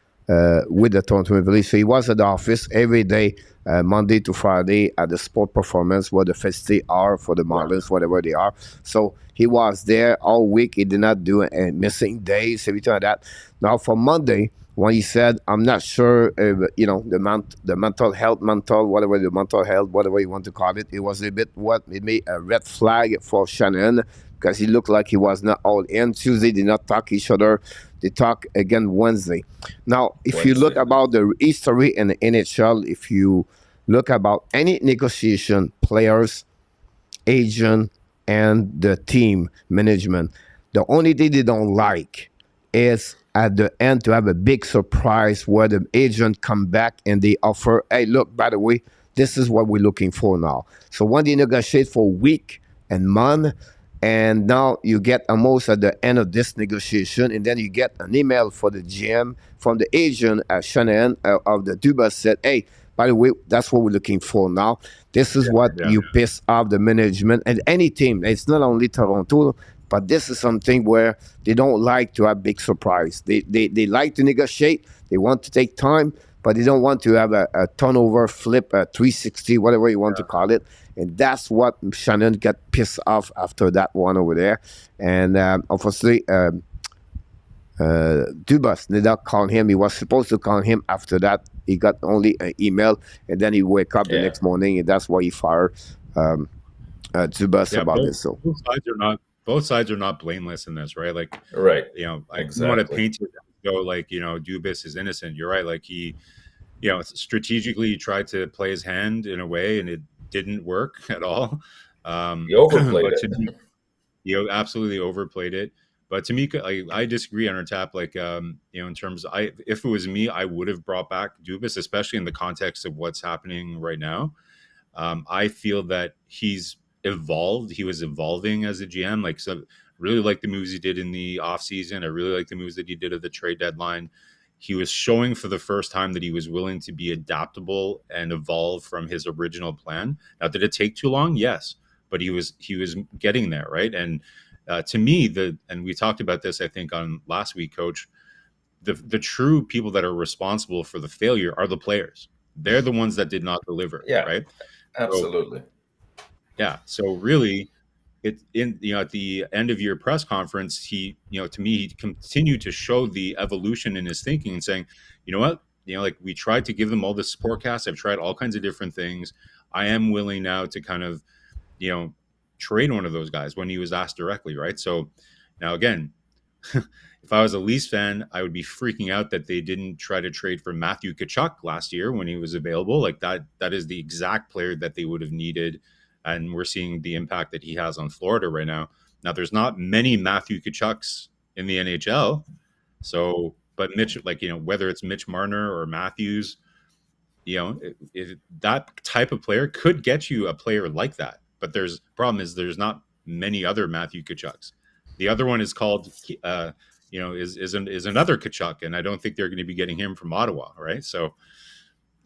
with the Toronto Maple Leafs. So he was at the office every day, Monday to Friday, at the sport performance where the festivity are for the Marlins, whatever they are. So he was there all week. He did not do missing days, everything like that. Now for Monday, when he said, I'm not sure, the mental health, whatever you want to call it, it was a bit maybe a red flag for Shannon, because he looked like he was not all in. Tuesday did not talk each other. They talk again Wednesday. Now, if you look about the history in the NHL, if you look about any negotiation, players, agent, and the team management, the only thing they don't like is at the end to have a big surprise where the agent come back and they offer, hey, look, by the way, this is what we're looking for now. So when they negotiate for a week and month, and now you get almost at the end of this negotiation, and then you get an email for the GM from the agent at Shannon of the DUBAS said, hey, by the way, that's what we're looking for now. This is what you piss off the management and any team. It's not only Toronto, but this is something where they don't like to have big surprise. They like to negotiate. They want to take time, but they don't want to have a turnover, flip, a 360, whatever you want to call it. And that's what Shannon got pissed off after that one over there. And obviously, DUBAS did not call him. He was supposed to call him after that. He got only an email, and then he wake up the next morning, and that's why he fired DUBAS about this. So both sides are not blameless in this, right? Like, right, I want to paint it as though like DUBAS is innocent. You're right. Like he, strategically tried to play his hand in a way, and it didn't work at all. He overplayed it. Absolutely overplayed it. But to me, I disagree on our tap. Like, in terms of, if it was me, I would have brought back DUBAS, especially in the context of what's happening right now. I feel that he's evolved. He was evolving as a GM. Like, so really like the moves he did in the offseason. I really like the moves that he did at the trade deadline. He was showing for the first time that he was willing to be adaptable and evolve from his original plan. Now, did it take too long? Yes, but he was getting there, right? And to me, and we talked about this, I think, on last week, Coach, the true people that are responsible for the failure are the players. They're the ones that did not deliver, right? Absolutely. So really, at the end of your press conference, he, to me, he continued to show the evolution in his thinking and saying, you know what, like we tried to give them all this forecast. I've tried all kinds of different things. I am willing now to kind of, trade one of those guys when he was asked directly, right? So now again, if I was a Leafs fan, I would be freaking out that they didn't try to trade for Matthew Tkachuk last year when he was available. Like that is the exact player that they would have needed. And we're seeing the impact that he has on Florida right now. Now, there's not many Matthew Tkachuks in the NHL. So, but Mitch, whether it's Mitch Marner or Matthews, that type of player could get you a player like that. But problem is there's not many other Matthew Tkachuks. The other one is called, is another Tkachuk, and I don't think they're going to be getting him from Ottawa, right? So,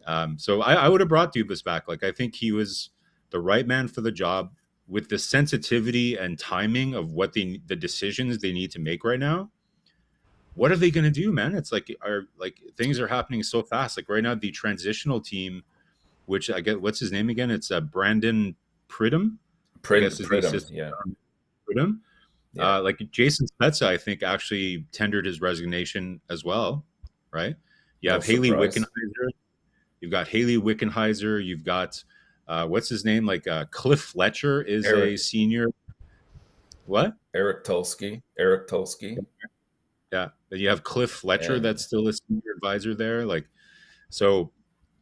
I would have brought DUBAS back. Like, I think he was the right man for the job with the sensitivity and timing of what the decisions they need to make right now. What are they going to do, man? It's like things are happening so fast. Like right now, the transitional team, which I get, what's his name again? It's Brandon Pridham. Pridham. Yeah. Like Jason Spezza, I think, actually tendered his resignation as well, right? You have Haley Wickenheiser. You've got Haley Wickenheiser. You've got what's his name? Like Cliff Fletcher is a senior. What? Eric Tulsky. Yeah. Then you have Cliff Fletcher that's still a senior advisor there. Like, so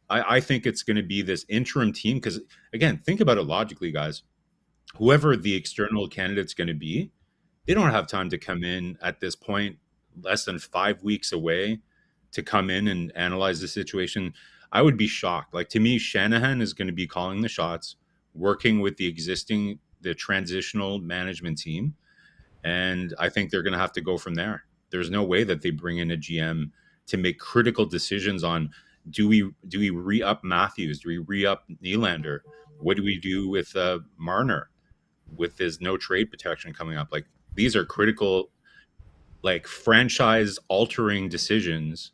I think it's going to be this interim team because, again, think about it logically, guys. Whoever the external candidate's going to be, they don't have time to come in at this point, less than 5 weeks away, to come in and analyze the situation, I would be shocked. Like, to me, Shanahan is going to be calling the shots, working with the transitional management team, and I think they're going to have to go from there. There's no way that they bring in a GM to make critical decisions on, do we re-up Matthews? Do we re-up Nylander? What do we do with Marner with his no trade protection coming up? Like, these are critical, like, franchise altering decisions.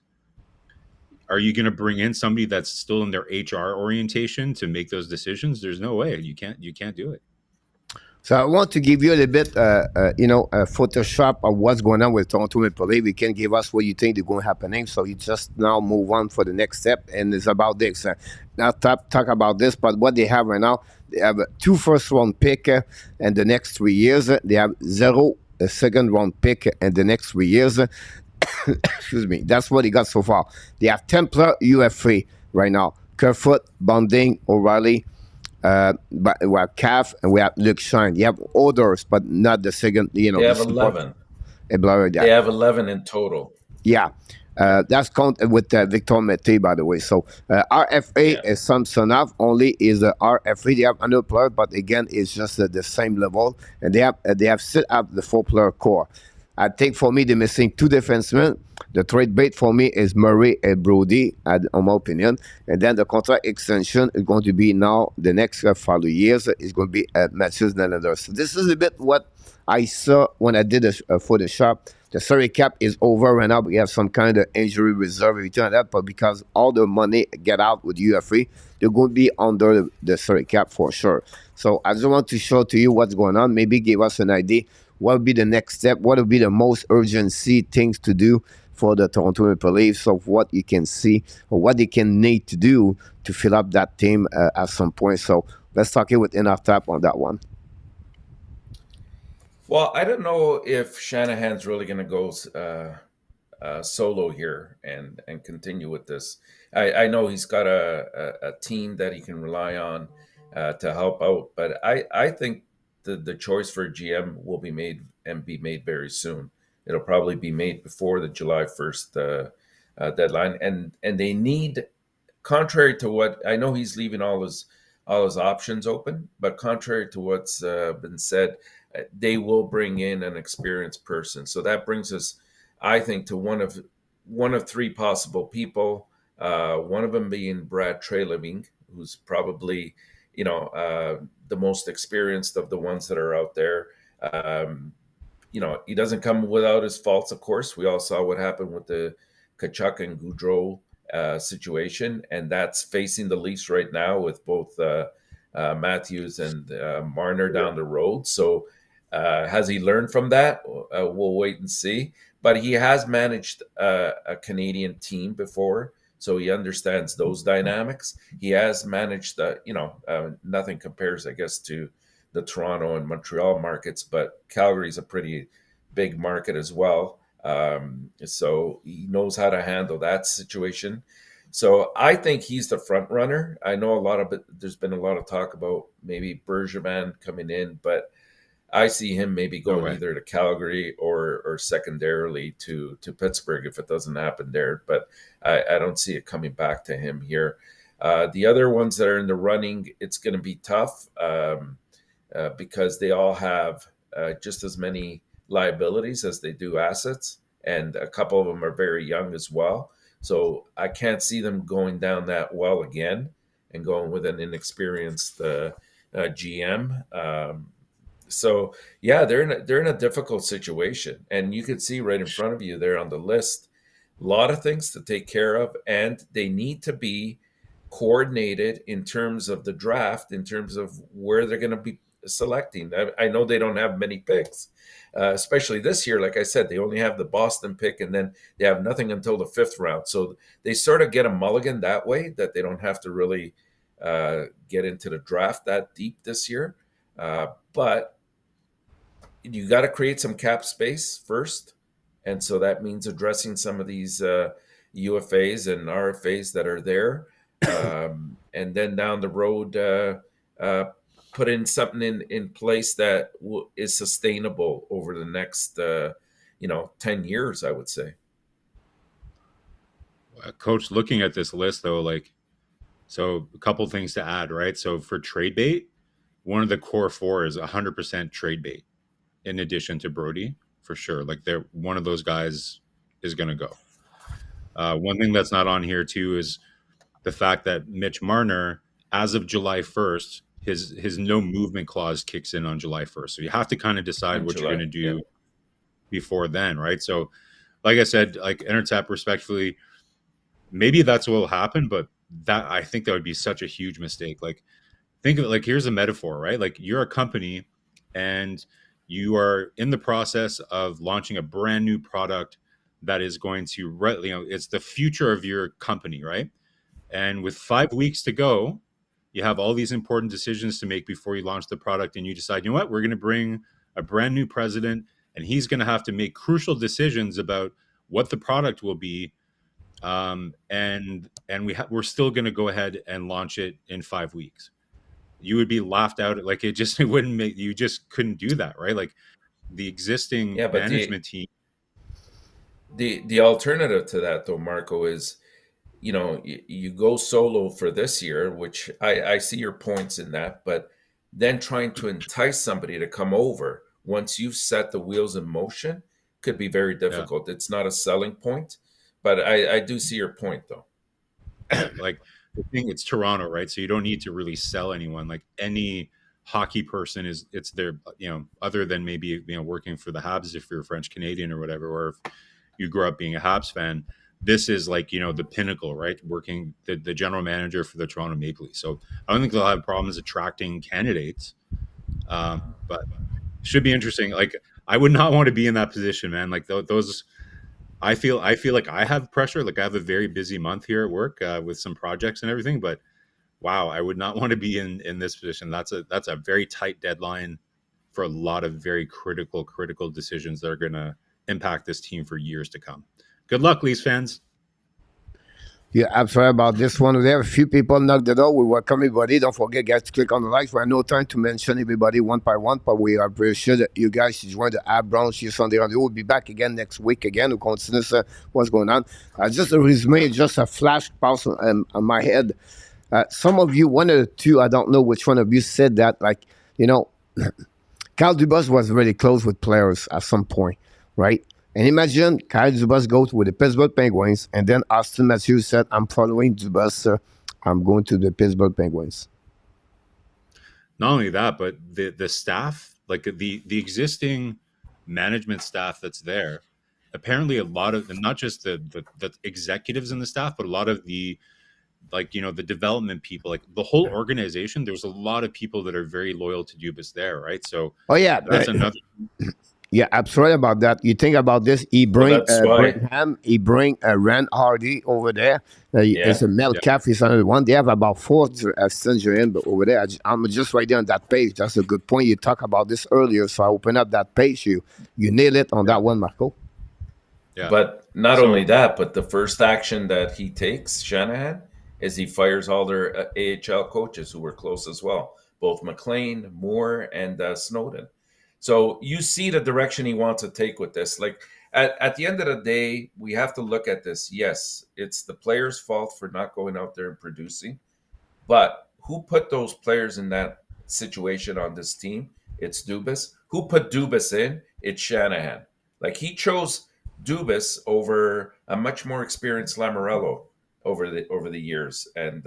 Are you going to bring in somebody that's still in their HR orientation to make those decisions? There's no way. You can't do it. So I want to give you a little bit, a Photoshop of what's going on with Toronto Maple Leafs. You can give us what you think is going to happen. So you just now move on for the next step, and it's about this. Not talk about this, but what they have right now, they have 2 first-round pick in the next 3 years. They have 0 second-round pick in the next 3 years. Excuse me. That's what they got so far. They have 10 player UFA right now. Kerfoot, Bonding, O'Reilly. But we have Calf and we have Luciano. You have others, but not the second. They have 11. They have 11 in total. Yeah, that's counted with Victor Mete, by the way. So RFA is Samsonov only is RFA. They have another player, but again, it's just at the same level, and they have set up the 4-player core. I think for me, they're missing 2 defensemen. The trade bait for me is Murray and Brody, in my opinion. And then the contract extension is going to be now, the next 5 years, is going to be Matthews Nylander. So this is a bit what I saw when I did a Photoshop. The salary cap is over right now. We have some kind of injury reserve, everything like that. But because all the money get out with UFA, they're going to be under the salary cap for sure. So I just want to show to you what's going on. Maybe give us an idea. What would be the next step? What would be the most urgency things to do for the Toronto Maple Leafs, of what you can see or what they can need to do to fill up that team at some point? So let's talk it with enough tap on that one. Well, I don't know if Shanahan's really going to go solo here and continue with this. I know he's got a team that he can rely on to help out, but I think the choice for GM will be made very soon. It'll probably be made before the July 1st deadline, and they need, contrary to what I know, he's leaving all his options open, but contrary to what's been said, they will bring in an experienced person. So that brings us, I think, to one of 3 possible people. One of them being Brad Treliving, who's probably the most experienced of the ones that are out there. He doesn't come without his faults, of course. We all saw what happened with the Tkachuk and Gaudreau situation, and that's facing the Leafs right now with both Matthews and Marner down the road. So has he learned from that? We'll wait and see. But he has managed a Canadian team before, so he understands those dynamics. He has managed, nothing compares, I guess, to the Toronto and Montreal markets, but Calgary is a pretty big market as well. So he knows how to handle that situation. So I think he's the front runner. I know there's been a lot of talk about maybe Bergevin coming in, but I see him maybe going either to Calgary or secondarily to Pittsburgh if it doesn't happen there. But I don't see it coming back to him here. The other ones that are in the running, it's going to be tough because they all have just as many liabilities as they do assets, and a couple of them are very young as well. So I can't see them going down that well again and going with an inexperienced GM. So yeah, they're in a difficult situation, and you can see right in front of you there on the list, a lot of things to take care of, and they need to be coordinated in terms of the draft, in terms of where they're going to be selecting. I know they don't have many picks, especially this year. Like I said, they only have the Boston pick, and then they have nothing until the 5th round. So they sort of get a mulligan that way, that they don't have to really get into the draft that deep this year. But you got to create some cap space first. And so that means addressing some of these UFAs and RFAs that are there. And then down the road, put in something in place that is sustainable over the next, 10 years, I would say. Coach, looking at this list though, like, so a couple things to add, right? So for trade bait, one of the core four is 100% trade bait. In addition to Brody, for sure, like they're one of those guys is going to go. One thing that's not on here too is the fact that Mitch Marner, as of July 1st, his no movement clause kicks in on July 1st. So you have to kind of decide In what you're July, going to yeah. do before then, right? So, like I said, like Intertap respectfully, maybe that's what will happen, but that I think that would be such a huge mistake. Like, think of it like here's a metaphor, right? Like you're a company and you are in the process of launching a brand new product that is going to, it's the future of your company, right? And with 5 weeks to go, you have all these important decisions to make before you launch the product. And you decide, you know what, we're going to bring a brand new president, and he's going to have to make crucial decisions about what the product will be. We're still going to go ahead and launch it in 5 weeks. You would be laughed out. Like it wouldn't make, you just couldn't do that, right? Like the existing Yeah, but management team. the alternative to that though, Marco, is you go solo for this year, which I see your points in that, but then trying to entice somebody to come over once you've set the wheels in motion could be very Yeah. difficult. It's not a selling point, but I do see your point though. Yeah, like the thing, it's Toronto, right? So you don't need to really sell anyone. Like any hockey person it's their, other than maybe working for the Habs if you're French Canadian or whatever, or if you grew up being a Habs fan. This is like the pinnacle, right? Working the general manager for the Toronto Maple Leafs. So I don't think they'll have problems attracting candidates, but should be interesting. Like I would not want to be in that position, man. Like those. I feel like I have pressure. Like I have a very busy month here at work with some projects and everything. But wow, I would not want to be in this position. That's a very tight deadline for a lot of very critical decisions that are going to impact this team for years to come. Good luck, Leafs fans. Yeah, I'm sorry about this one. There, a few people knocked the door. We welcome everybody. Don't forget, guys, to click on the likes. We have no time to mention everybody one by one, but we are very sure that you guys should join the app branch here Sunday. We'll be back again next week again to continue what's going on. Just a resume, just a flash pass on my head. Some of you, one or two, I don't know which one of you said that, like, Kyle Dubas was really close with players at some point, right? And imagine Kyle Dubas goes with the Pittsburgh Penguins, and then Austin Matthews said, I'm following Dubas. I'm going to the Pittsburgh Penguins. Not only that, but the staff, like the existing management staff that's there, apparently a lot of, and not just the executives in the staff, but a lot of the, the development people, like the whole organization, there's a lot of people that are very loyal to Dubas there, right? So that's another. Yeah, absolutely about that. You think about this. He bring Brigham, he bring Rand Hardy over there. It's a Melcalf is another one. They have about 4 assistants over there. I'm just right there on that page. That's a good point. You talked about this earlier, so I open up that page. You nail it on that one, Marco. Yeah. But not only that, but the first action that he takes, Shanahan, is he fires all their AHL coaches who were close as well, both McLean, Moore, and Snowden. So you see the direction he wants to take with this. Like at the end of the day, we have to look at this. Yes, it's the players' fault for not going out there and producing. But who put those players in that situation on this team? It's Dubas. Who put Dubas in? It's Shanahan. Like he chose Dubas over a much more experienced Lamoriello over the years. And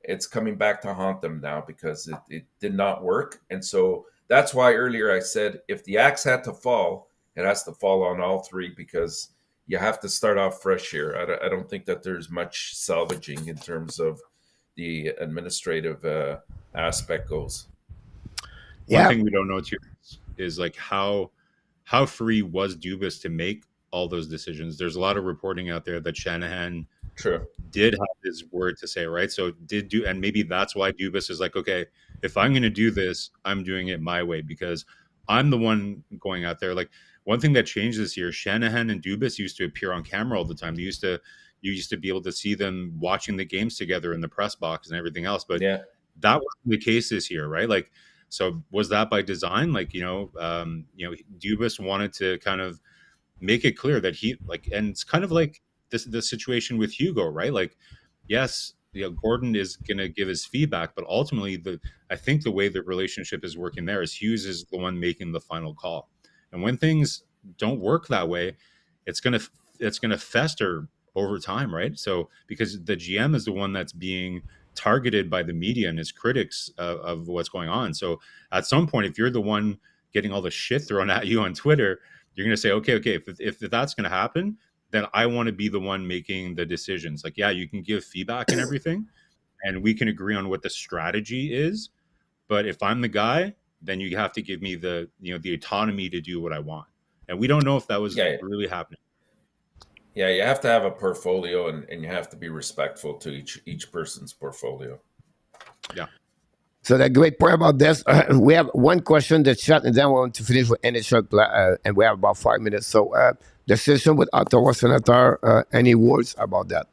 it's coming back to haunt them now because it did not work. And so that's why earlier I said if the axe had to fall, it has to fall on all three because you have to start off fresh here. I don't think that there's much salvaging in terms of the administrative aspect goes. One thing we don't know too is like how free was Dubas to make all those decisions. There's a lot of reporting out there that Shanahan did have his word to say, right? So and maybe that's why Dubas is like, okay, if I'm going to do this, I'm doing it my way because I'm the one going out there. Like one thing that changed this year, Shanahan and Dubas used to appear on camera all the time. You used to be able to see them watching the games together in the press box and everything else. But that wasn't the case this year, right? Like, so was that by design? Like, Dubas wanted to kind of make it clear that and it's kind of like the situation with Hugo, right? Like, yes, Gordon is going to give his feedback, but ultimately, I think the way the relationship is working there is Hughes is the one making the final call, and when things don't work that way, it's gonna fester over time, right? So because the GM is the one that's being targeted by the media and his critics of what's going on. So at some point, if you're the one getting all the shit thrown at you on Twitter, you're going to say, okay, if that's going to happen, then I want to be the one making the decisions. Like, yeah, you can give feedback and everything, and we can agree on what the strategy is. But if I'm the guy, then you have to give me the autonomy to do what I want. And we don't know if that was Yeah, really happening. yeah, you have to have a portfolio, and you have to be respectful to each person's portfolio. Yeah. So the great point about this, we have one question that's shot, and then we want to finish with NHL, and we have about 5 minutes. So the session with Ottawa Senator, any words about that?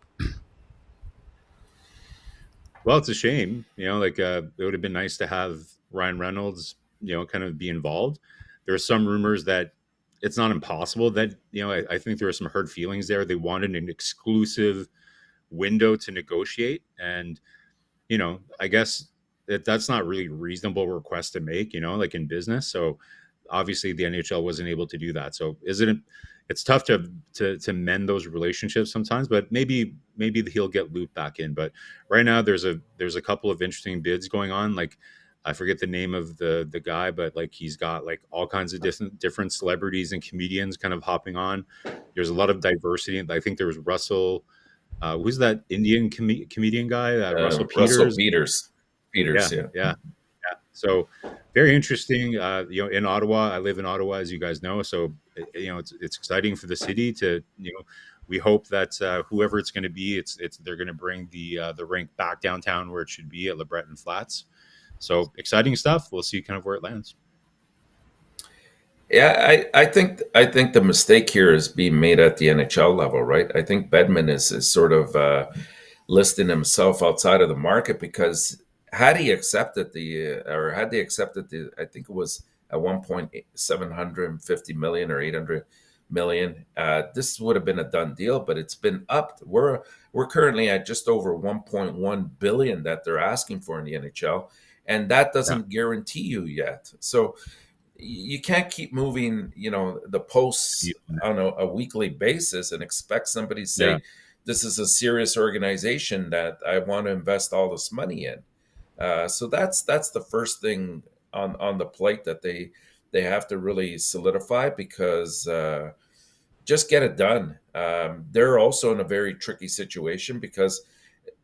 Well, it's a shame, like it would have been nice to have Ryan Reynolds, kind of be involved. There are some rumors that it's not impossible that, I think there are some hurt feelings there. They wanted an exclusive window to negotiate. And, I guess that's not really a reasonable request to make, like in business. So obviously the NHL wasn't able to do that. So it's tough to mend those relationships sometimes, but maybe he'll get looped back in. But right now there's a couple of interesting bids going on. Like, I forget the name of the guy, but like he's got like all kinds of different celebrities and comedians kind of hopping on. There's a lot of diversity. I think there was Russell, who's that Indian comedian guy? Russell Russell Peters. Peters, Yeah, yeah. yeah. So very interesting. In Ottawa, I live in Ottawa, as you guys know. So it's exciting for the city to we hope that whoever it's going to be, they're going to bring the rink back downtown where it should be at LeBreton Flats. So exciting stuff. We'll see kind of where it lands. Yeah, I think the mistake here is being made at the NHL level, right? I think Bedman is sort of listing himself outside of the market, because had he accepted had they accepted I think it was at one point 750 million or 800 million, this would have been a done deal. But it's been upped. We're currently at just over 1.1 billion that they're asking for in the NHL, and that doesn't guarantee you yet. So you can't keep moving, the posts on a weekly basis and expect somebody to say, this is a serious organization that I want to invest all this money in. So that's the first thing on the plate that they have to really solidify, because just get it done. They're also in a very tricky situation, because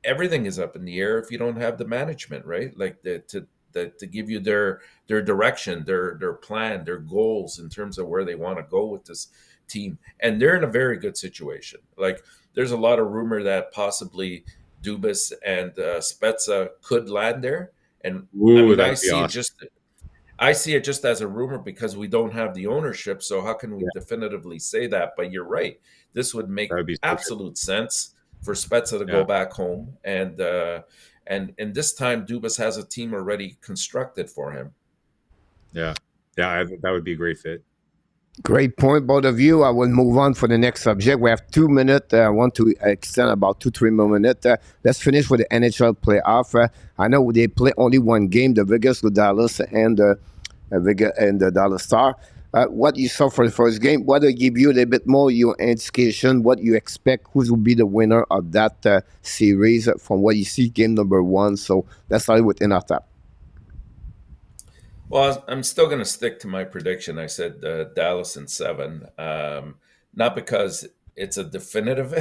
everything is up in the air if you don't have the management, right? Like to give you their direction, their plan, their goals in terms of where they want to go with this team. And they're in a very good situation. Like, there's a lot of rumor that possibly DUBAS and Spezza could land there. And Ooh, I mean, that'd be awesome. I see it just as a rumor, because we don't have the ownership. So how can we definitively say that? But you're right. This would make absolute sense for Spezza to go back home, and this time DUBAS has a team already constructed for him. Yeah, that would be a great fit. Great point, both of you. I will move on for the next subject. We have 2 minutes. I want to extend about 2-3 more minutes. Let's finish with the NHL playoff. I know they play only one game, the Vegas with Dallas and the Dallas Star. What you saw for the first game, what will give you a little bit more your indication, what you expect, who will be the winner of that series from what you see game number 1. So let's start with Inata. Well, I'm still going to stick to my prediction. I said Dallas in 7, not because it's a definitive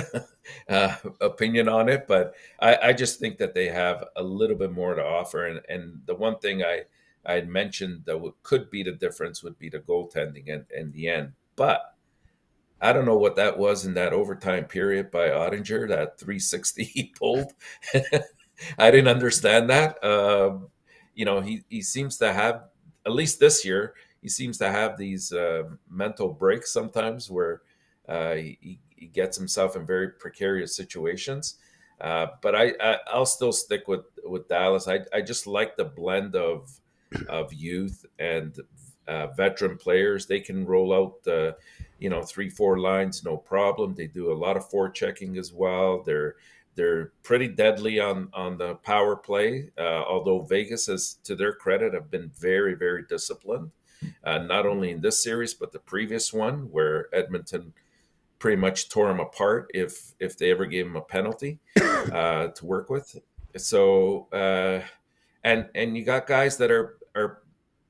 opinion on it, but I just think that they have a little bit more to offer. And the one thing I had mentioned that could be the difference would be the goaltending in the end. But I don't know what that was in that overtime period by Ottinger, that 360 he pulled. I didn't understand that. He seems to have, at least this year, he seems to have these mental breaks sometimes where he gets himself in very precarious situations. But I'll still stick with Dallas. I just like the blend of youth and veteran players. They can roll out 3-4 lines, no problem. They do a lot of forechecking as well. They're pretty deadly on the power play. Although Vegas, has, to their credit, have been very, very disciplined. Not only in this series, but the previous one, where Edmonton pretty much tore them apart if they ever gave them a penalty to work with. So and you got guys that are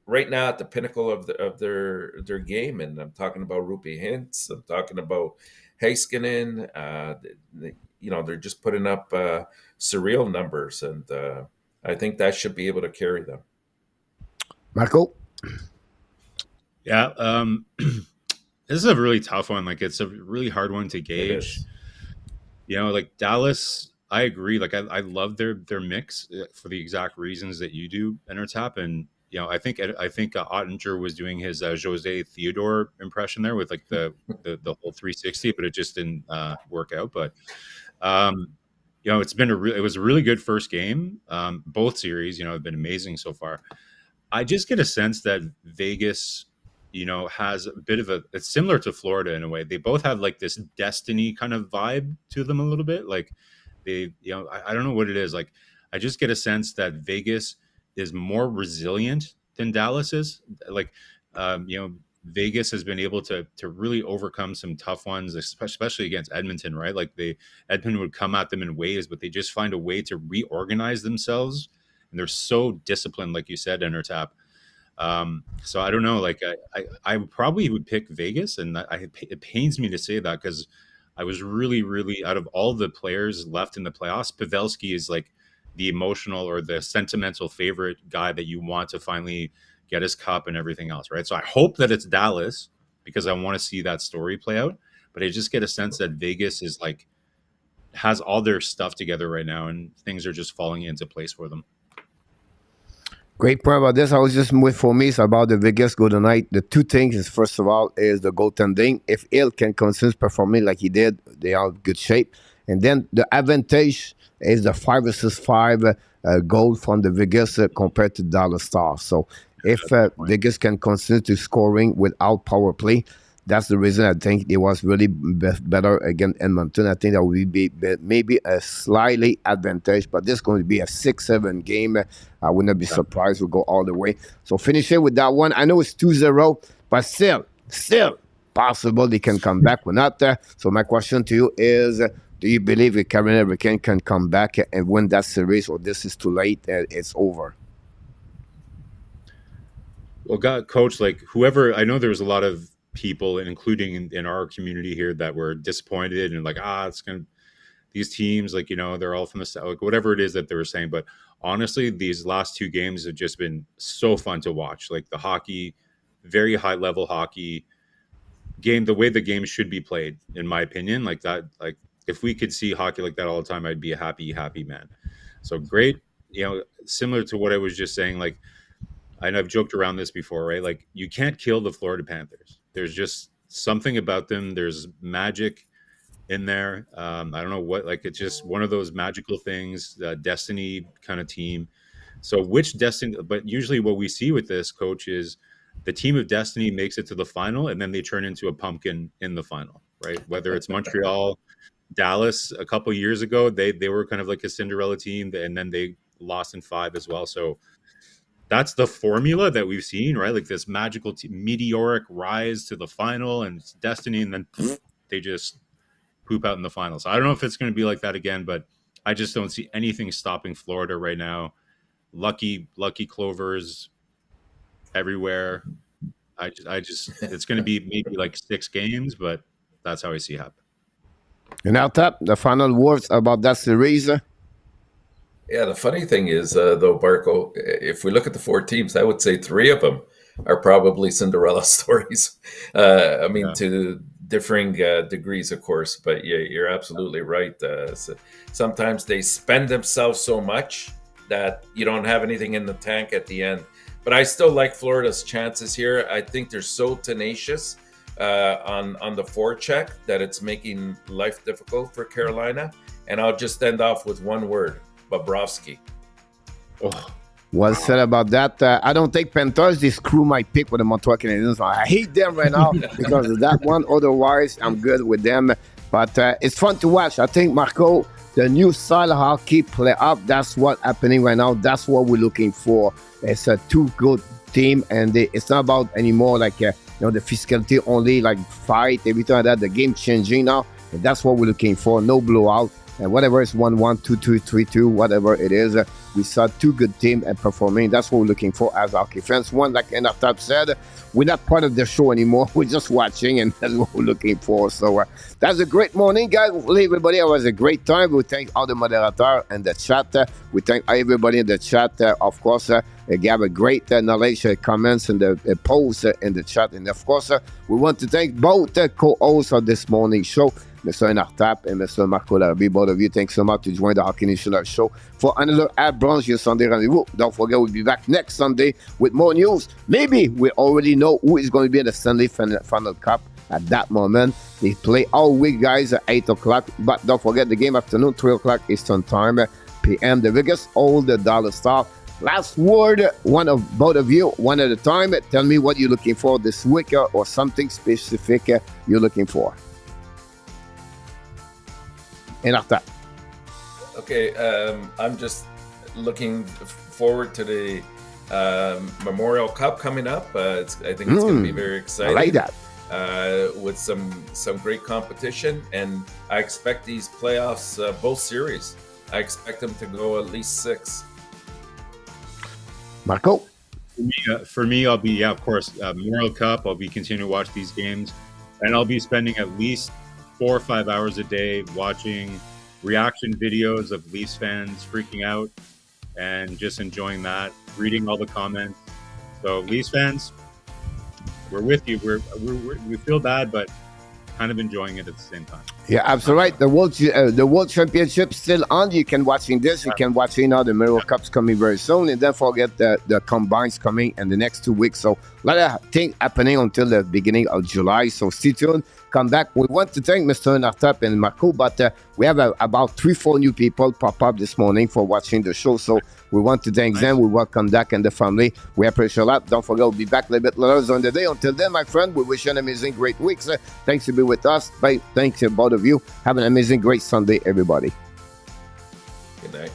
right now at the pinnacle of their game, and I'm talking about Rupi Hintz. I'm talking about Heiskanen. They're just putting up surreal numbers, and I think that should be able to carry them. Marco? Yeah, this is a really tough one. Like, it's a really hard one to gauge. Like Dallas, I agree. Like, I love their mix for the exact reasons that you do, Intertap. And I think Ottinger was doing his Jose Theodore impression there with like the whole 360, but it just didn't work out. But it was a really good first game. Both series, have been amazing so far. I just get a sense that Vegas, has a bit of it's similar to Florida in a way. They both have like this destiny kind of vibe to them a little bit. Like they, I don't know what it is. Like, I just get a sense that Vegas is more resilient than Dallas is. Like, Vegas has been able to really overcome some tough ones, especially against Edmonton, right? Like Edmonton would come at them in waves, but they just find a way to reorganize themselves. And they're so disciplined, like you said, Intertap. So I don't know. Like I probably would pick Vegas, and it pains me to say that because I was really, really, out of all the players left in the playoffs, Pavelski is like the emotional or the sentimental favorite guy that you want to finally get his cup and everything else, right? So I hope that it's Dallas because I want to see that story play out. But I just get a sense that Vegas is like has all their stuff together right now, and things are just falling into place for them. Great point about this. I was just for me, it's about the Vegas Golden Knight. The two things is, first of all, is the goaltending. If Hill can consistently performing like he did, they are in good shape. And then the advantage is the 5 versus 5 goal from the Vegas compared to Dallas Stars. So if Vegas can continue to scoring without power play, that's the reason I think it was really better against Edmonton. I think that would be maybe a slightly advantage, but this is going to be a 6-7 game. I would not be surprised we'll go all the way. So finishing with that one. I know it's 2-0, but still possible they can come back. We're not there. So my question to you is, do you believe that Carolina Hurricanes can come back and win that series, or this is too late and it's over? Well, Coach, like whoever, I know there was a lot of people, including in our community here, that were disappointed and like, these teams, like, they're all from the South, like whatever it is that they were saying. But honestly, these last two games have just been so fun to watch. Like the hockey, very high level hockey game, the way the game should be played, in my opinion. Like that, like if we could see hockey like that all the time, I'd be a happy man. So great, similar to what I was just saying, like, and I've joked around this before, right? Like you can't kill the Florida Panthers. There's just something about them. There's magic in there. I don't know what, like, it's just one of those magical things, destiny kind of team. So which destiny, but usually what we see with this, Coach, is the team of destiny makes it to the final and then they turn into a pumpkin in the final, right? Whether it's Montreal, Dallas a couple of years ago, they were kind of like a Cinderella team, and then they lost in 5 as well. So that's the formula that we've seen, right? Like this magical meteoric rise to the final and it's destiny, and then they just poop out in the final. So I don't know if it's going to be like that again, but I just don't see anything stopping Florida right now. Lucky Clovers everywhere. I just it's going to be maybe like 6 games, but that's how I see it happen. And now, Tap, the final words about that series. Yeah, the funny thing is, though, Barco, if we look at the 4 teams, I would say 3 of them are probably Cinderella stories. To differing degrees, of course, but you're absolutely right. So sometimes they spend themselves so much that you don't have anything in the tank at the end. But I still like Florida's chances here. I think they're so tenacious on the forecheck that it's making life difficult for Carolina. And I'll just end off with one word: Bobrovsky. Oh, Well said about that. I don't think Panthers, they screw my pick with the Montreal Canadiens. I hate them right now because of that one. Otherwise, I'm good with them. But it's fun to watch. I think, Marco, the new style of hockey play up. That's what's happening right now. That's what we're looking for. It's a two good team, and it's not about anymore like the physicality only, like fight, everything like that. The game changing now, and that's what we're looking for. No blowout. And whatever it's 1-1, 2-2, 3-2, whatever it is, we saw two good teams and performing. That's what we're looking for as hockey fans. One, like Enartap said, we're not part of the show anymore. We're just watching, and that's what we're looking for. So that's a great morning, guys. Hopefully, everybody, it was a great time. We thank all the moderators and the chat. We thank everybody in the chat. Of course, you have a great knowledge, comments, and the posts in the chat. And of course, we want to thank both co-hosts of this morning show, Mr. Enartap and Mr. Marco Larrabee. Both of you, thanks so much to join the Hockey National show for another at Brunch, your Sunday rendezvous. Don't forget, we'll be back next Sunday with more news. Maybe we already know who is going to be in the Stanley Final Cup at that moment. They play all week, guys, at 8 o'clock. But don't forget, the game afternoon, 3 o'clock Eastern Time, p.m. The Vegas, all the dollar star. Last word, both of you, one at a time. Tell me what you're looking for this week or something specific you're looking for. Enartap. Okay, I'm just looking forward to the Memorial Cup coming up. I think it's going to be very exciting. I like that. With some great competition, and I expect these playoffs, both series, I expect them to go at least 6. Marco? For me, I'll be, of course, Memorial Cup. I'll be continuing to watch these games, and I'll be spending at least 4 or 5 hours a day watching reaction videos of Leafs fans freaking out and just enjoying that, reading all the comments. So Leafs fans, we're with you. We feel bad, but kind of enjoying it at the same time. Yeah, absolutely right. The World Championship still on. You can watching this. You can watch the Memorial Cup's coming very soon, and don't forget the combines coming in the next 2 weeks. So a lot of things happening until the beginning of July. So stay tuned. Come back. We want to thank Mr. Enartap and Marco, but we have about 3-4 new people pop up this morning for watching the show. So we want to thank them. We welcome Dak and the family. We appreciate a lot. Don't forget, we'll be back a little bit later on the day. Until then, my friend, we wish you an amazing, great week. Thanks to be with us. Bye. Thanks to both of you. Have an amazing, great Sunday, everybody. Good night.